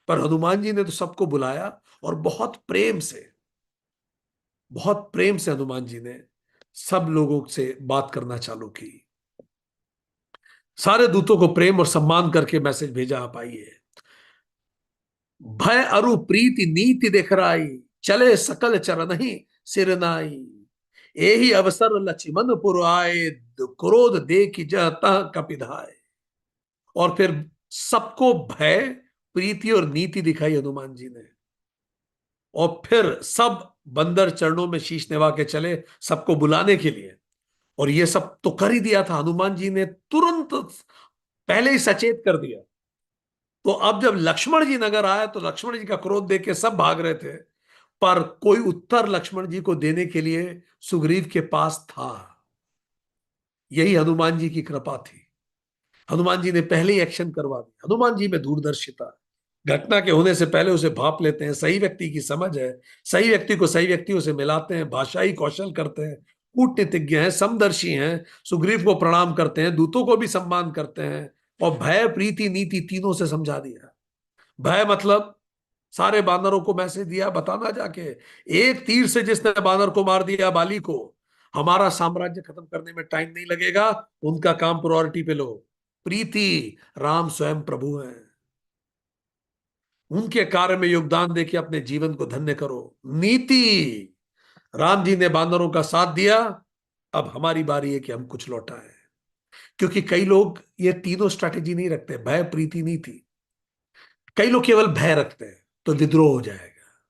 पर हनुमान जी ने तो सबको बुलाया, और बहुत प्रेम से हनुमान जी ने सब लोगों से बात करना चालू की। सारे दूतों को प्रेम और सम्मान करके मैसेज भेजा, आप आइए। भय अरु प्रीति नीति दिखराई, चले सकल चरण ही सिर नाई। एही अवसर लक्ष्मण पुर आए, क्रोध देख जह तह कपिधाय। और फिर सबको भय, प्रीति और नीति दिखाई हनुमान जी ने, और फिर सब बंदर चरणों में शीश निभा के चले सबको बुलाने के लिए। और ये सब तो कर ही दिया था, हनुमान जी ने तुरंत पहले ही सचेत कर दिया। तो अब जब लक्ष्मण जी नगर आए, तो लक्ष्मण जी का क्रोध देख के सब भाग रहे थे, पर कोई उत्तर लक्ष्मण जी को देने के लिए सुग्रीव के पास था। यही हनुमान जी की कृपा थी। हनुमान जी ने पहले ही एक्शन करवा दिया। हनुमान जी में दूरदर्शिता, घटना के होने से पहले उसे भाप लेते हैं, सही व्यक्ति की समझ है, सही व्यक्ति को सही व्यक्तियों से मिलाते हैं, भाषाई कौशल करते हैं, कूटनीतिज्ञ हैं, समदर्शी हैं, सुग्रीव को प्रणाम करते हैं, दूतों को भी सम्मान करते हैं, और भय प्रीति नीति तीनों से समझा दिया। भय मतलब सारे बानरों को मैसेज दिया, बताना जाके, एक तीर से जिसने बानर को मार दिया बाली को, हमारा साम्राज्य खत्म करने में टाइम नहीं लगेगा, उनका काम प्रायोरिटी पे लो। प्रीति, राम स्वयं प्रभु हैं, उनके कार्य में योगदान देके अपने जीवन को धन्य करो। नीति, राम जी ने बानरों का साथ दिया, अब हमारी बारी है कि हम कुछ लौटाएं। क्योंकि कई लोग ये तीनों स्ट्रैटेजी नहीं रखते, भय प्रीति नीति। कई लोग केवल भय रखते हैं तो विद्रोह हो जाएगा,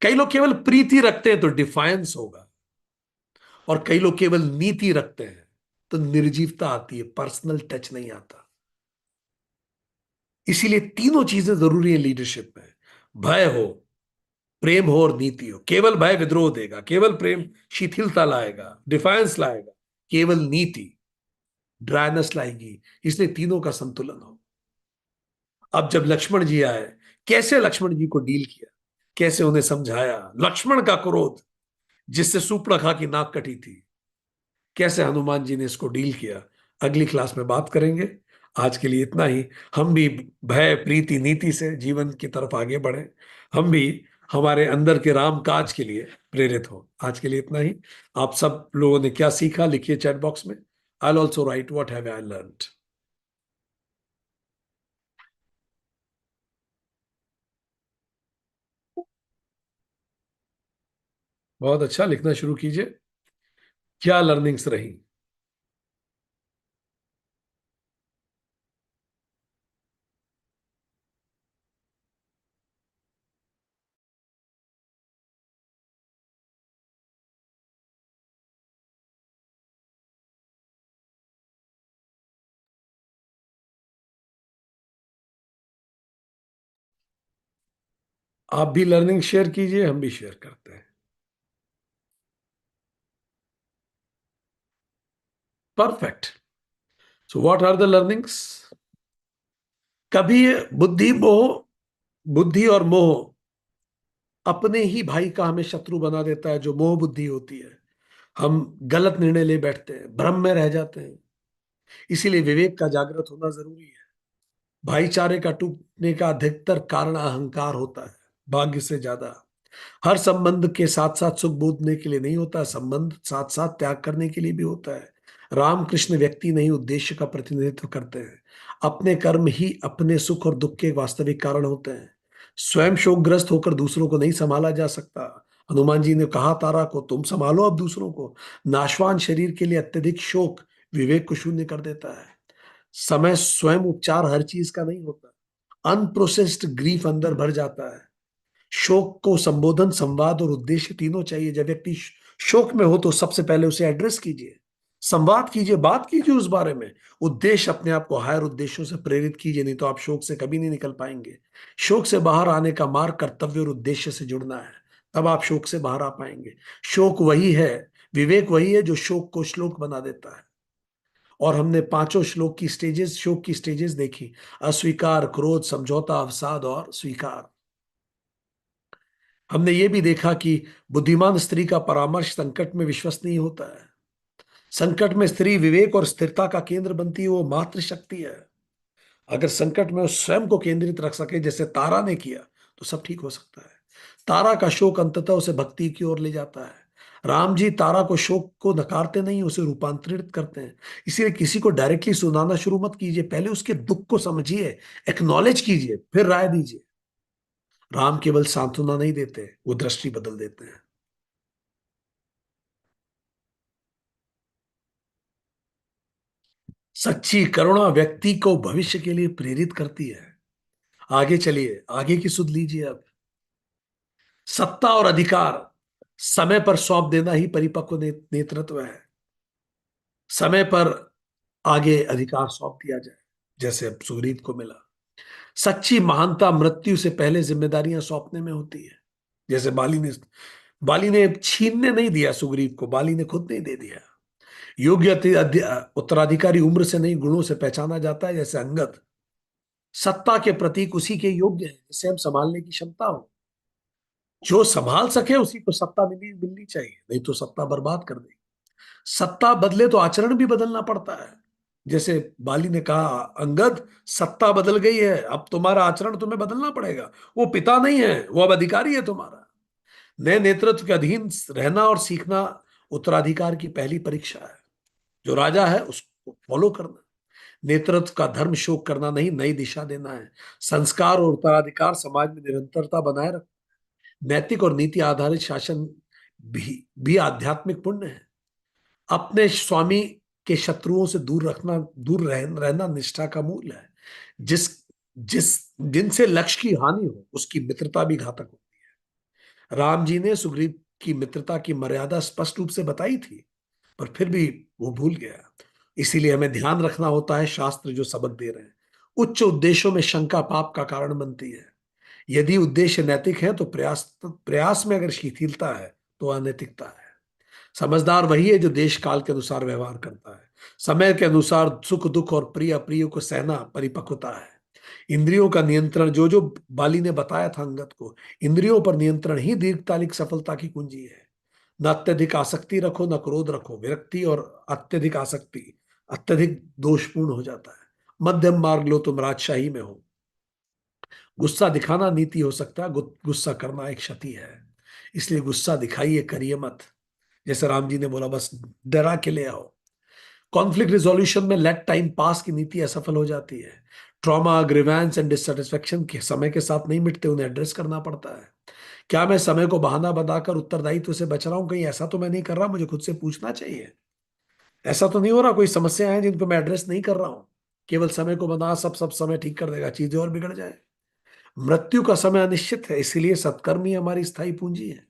कई लोग केवल प्रीति रखते हैं तो डिफायंस होगा, और कई लोग केवल नीति रखते हैं तो निर्जीवता आती है, पर्सनल टच नहीं आता। इसीलिए तीनों चीजें जरूरी है लीडरशिप में। भय हो, प्रेम हो, और नीति हो। केवल भय विद्रोह देगा, केवल प्रेम शिथिलता लाएगा, डिफायंस लाएगा, केवल नीति ड्राइनेस लाएगी। इसलिए तीनों का संतुलन हो। अब जब लक्ष्मण जी आए, कैसे लक्ष्मण जी को डील किया, कैसे उन्हें समझाया, लक्ष्मण का क्रोध जिससे सूर्पणखा की नाक कटी थी, कैसे हनुमान जी ने इसको डील किया, अगली क्लास में बात करेंगे। आज के लिए इतना ही। हम भी भय प्रीति नीति से जीवन की तरफ आगे बढ़े, हम भी हमारे अंदर के राम काज के लिए प्रेरित हो। आज के लिए इतना ही। आप सब लोगों ने क्या सीखा लिखिए चैट बॉक्स में। I also right what have I learned. बहुत अच्छा, लिखना शुरू कीजिए। क्या लर्निंग्स रही? आप भी लर्निंग शेयर कीजिए, हम भी शेयर करते हैं। Perfect. So what are the learnings? कभी बुद्धि और मोह अपने ही भाई का हमें शत्रु बना देता है, जो मोह बुद्धि होती है। हम गलत निर्णय ले बैठते हैं, भ्रम में रह जाते हैं। इसीलिए विवेक का जागृत होना जरूरी है। भाईचारे का टूटने का अधिकतर कारण अहंकार होता है, भाग्य से ज्यादा। हर संबंध के साथ साथ सुख बूंदने के लिए नहीं होता, संबंध साथ साथ त्याग करने के लिए भी होता है। रामकृष्ण व्यक्ति नहीं, उद्देश्य का प्रतिनिधित्व करते हैं। अपने कर्म ही अपने सुख और दुख के वास्तविक कारण होते हैं। स्वयं शोकग्रस्त होकर दूसरों को नहीं संभाला जा सकता। हनुमान जी ने कहा तारा को, तुम संभालो अब दूसरों को। नाशवान शरीर के लिए अत्यधिक शोक विवेक को शून्य कर देता है। समय स्वयं उपचार हर चीज का नहीं होता। अनप्रोसेस्ड ग्रीफ अंदर भर जाता है। शोक को संबोधन, संवाद और उद्देश्य तीनों चाहिए। जब व्यक्ति शोक में हो तो सबसे पहले उसे एड्रेस कीजिए, संवाद कीजिए, बात कीजिए उस बारे में। उद्देश्य अपने आप को हायर उद्देश्यों से प्रेरित कीजिए, नहीं तो आप शोक से कभी नहीं निकल पाएंगे। शोक से बाहर आने का मार्ग कर्तव्य और उद्देश्य से जुड़ना है, तब आप शोक से बाहर आ पाएंगे। शोक वही है, विवेक वही है जो शोक को श्लोक बना देता है। और हमने पांचों श्लोक की स्टेजेस, शोक की स्टेजेस देखी। अस्वीकार, क्रोध, समझौता, अवसाद और स्वीकार। हमने ये भी देखा कि बुद्धिमान स्त्री का परामर्श संकट में विश्वसनीय होता है। संकट में स्त्री विवेक और स्थिरता का केंद्र बनती है, वो मातृ शक्ति है। अगर संकट में वो स्वयं को केंद्रित रख सके, जैसे तारा ने किया, तो सब ठीक हो सकता है। तारा का शोक अंततः उसे भक्ति की ओर ले जाता है। राम जी तारा को, शोक को नकारते नहीं, उसे रूपांतरित करते हैं। इसीलिए किसी को डायरेक्टली सुनाना शुरू मत कीजिए, पहले उसके दुख को समझिए, एक्नॉलेज कीजिए, फिर राय दीजिए। राम केवल सांत्वना नहीं देते, वो दृष्टि बदल देते हैं। सच्ची करुणा व्यक्ति को भविष्य के लिए प्रेरित करती है। आगे चलिए, आगे की सुध लीजिए अब। सत्ता और अधिकार समय पर सौंप देना ही परिपक्व नेतृत्व है। समय पर आगे अधिकार सौंप दिया जाए, जैसे अब सुग्रीव को मिला। सच्ची महानता मृत्यु से पहले जिम्मेदारियां सौंपने में होती है। जैसे बाली ने छीनने नहीं दिया सुग्रीव को, बाली ने खुद नहीं दे दिया। योग्य उत्तराधिकारी उम्र से नहीं, गुणों से पहचाना जाता है, जैसे अंगद। सत्ता के प्रतीक उसी के योग्य है जिसे हम संभालने की क्षमता हो। जो संभाल सके उसी को सत्ता मिलनी मिलनी चाहिए, नहीं तो सत्ता बर्बाद कर देगी। सत्ता बदले तो आचरण भी बदलना पड़ता है। जैसे बाली ने कहा, अंगद सत्ता बदल गई है, अब तुम्हारा आचरण तुम्हें बदलना पड़ेगा। वो पिता नहीं है, वो अब अधिकारी है तुम्हारा। नए नेतृत्व के अधीन रहना और सीखना उत्तराधिकार की पहली परीक्षा है। जो राजा है उसको फॉलो करना। नेतृत्व का धर्म शोक करना नहीं, नई दिशा देना है। संस्कार और उत्तराधिकार समाज में निरंतरता बनाए रख। नैतिक और नीति आधारित शासन भी आध्यात्मिक पुण्य है। अपने स्वामी के शत्रुओं से रहना निष्ठा का मूल है। जिस जिस जिनसे लक्ष्य की हानि हो, उसकी मित्रता भी घातक हो। राम जी ने सुग्रीव की मित्रता की मर्यादा स्पष्ट रूप से बताई थी, पर फिर भी वो भूल गया। इसीलिए हमें ध्यान रखना होता है, शास्त्र जो सबक दे रहे हैं। उच्च उद्देश्यों में शंका पाप का कारण बनती है। यदि उद्देश्य नैतिक है तो प्रयास प्रयास में अगर शिथिलता है तो अनैतिकता है। समझदार वही है जो देश काल के अनुसार व्यवहार करता है। समय के अनुसार सुख दुख और प्रिय अप्रिय को सहना परिपक्वता है। इंद्रियों का नियंत्रण, जो जो बाली ने बताया था अंगद को, इंद्रियों पर नियंत्रण ही दीर्घकालिक सफलता की कुंजी है। न अत्यधिक आसक्ति रखो, न क्रोध रखो। विरक्ति और अत्यधिक आसक्ति अत्यधिक दोषपूर्ण हो जाता है। मध्यम मार्ग लो, तुम राजशाही में हो। गुस्सा दिखाना नीति हो सकता है, गुस्सा करना एक क्षति है। इसलिए गुस्सा दिखाइए, करिए मत। जैसे राम जी ने बोला, बस डरा के ले आओ। कॉन्फ्लिक्ट रिजोल्यूशन में लेट टाइम पास की नीति असफल हो जाती है। ट्रॉमा, ग्रीवेंस एंड डिससेटिस्फेक्शन के समय के साथ नहीं मिटते, उन्हें एड्रेस करना पड़ता है। क्या मैं समय को बहाना बनाकर उत्तरदायित्व से बच रहा हूं? कहीं ऐसा तो मैं नहीं कर रहा? मुझे खुद से पूछना चाहिए। ऐसा तो नहीं हो रहा कोई समस्या है जिनको मैं एड्रेस नहीं कर रहा हूं, केवल समय को बना सब सब समय ठीक कर देगा, चीजें और बिगड़ जाए। मृत्यु का समय अनिश्चित है, इसीलिए सत्कर्म ही हमारी स्थायी पूंजी है।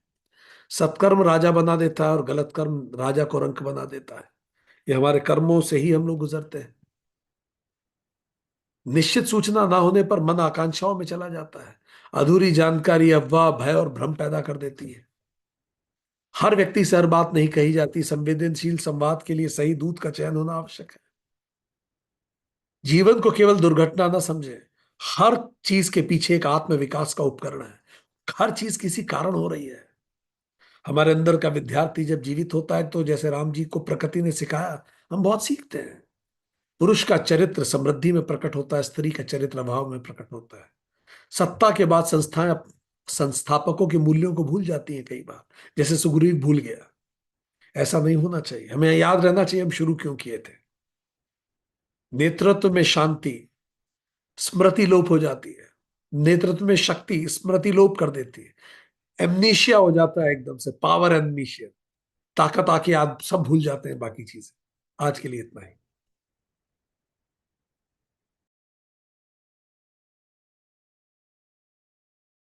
सत्कर्म राजा बना देता है और गलत कर्म राजा को रंक बना देता है। ये हमारे कर्मों से ही हम लोग गुजरते हैं। निश्चित सूचना ना होने पर मन आकांक्षाओं में चला जाता है। अधूरी जानकारी अफवाह, भय और भ्रम पैदा कर देती है। हर व्यक्ति से हर बात नहीं कही जाती। संवेदनशील संवाद के लिए सही दूत का चयन होना आवश्यक है। जीवन को केवल दुर्घटना ना समझे। हर चीज के पीछे एक आत्म विकास का उपकरण है। हर चीज किसी कारण हो रही है। हमारे अंदर का विद्यार्थी जब जीवित होता है तो जैसे राम जी को प्रकृति ने सिखाया, हम बहुत सीखते हैं। पुरुष का चरित्र समृद्धि में प्रकट होता है, स्त्री का चरित्र अभाव में प्रकट होता है। सत्ता के बाद संस्थाएं संस्थापकों के मूल्यों को भूल जाती हैं कई बार, जैसे सुग्रीव भूल गया। ऐसा नहीं होना चाहिए। हमें याद रहना चाहिए हम शुरू क्यों किए थे। नेतृत्व में शांति, स्मृति लोप हो जाती है। नेतृत्व में शक्ति स्मृति लोप कर देती है। एमनीशिया हो जाता है, एकदम से पावर एमनीशिया। ताकत आके आप सब भूल जाते हैं बाकी चीजें। आज के लिए इतना ही।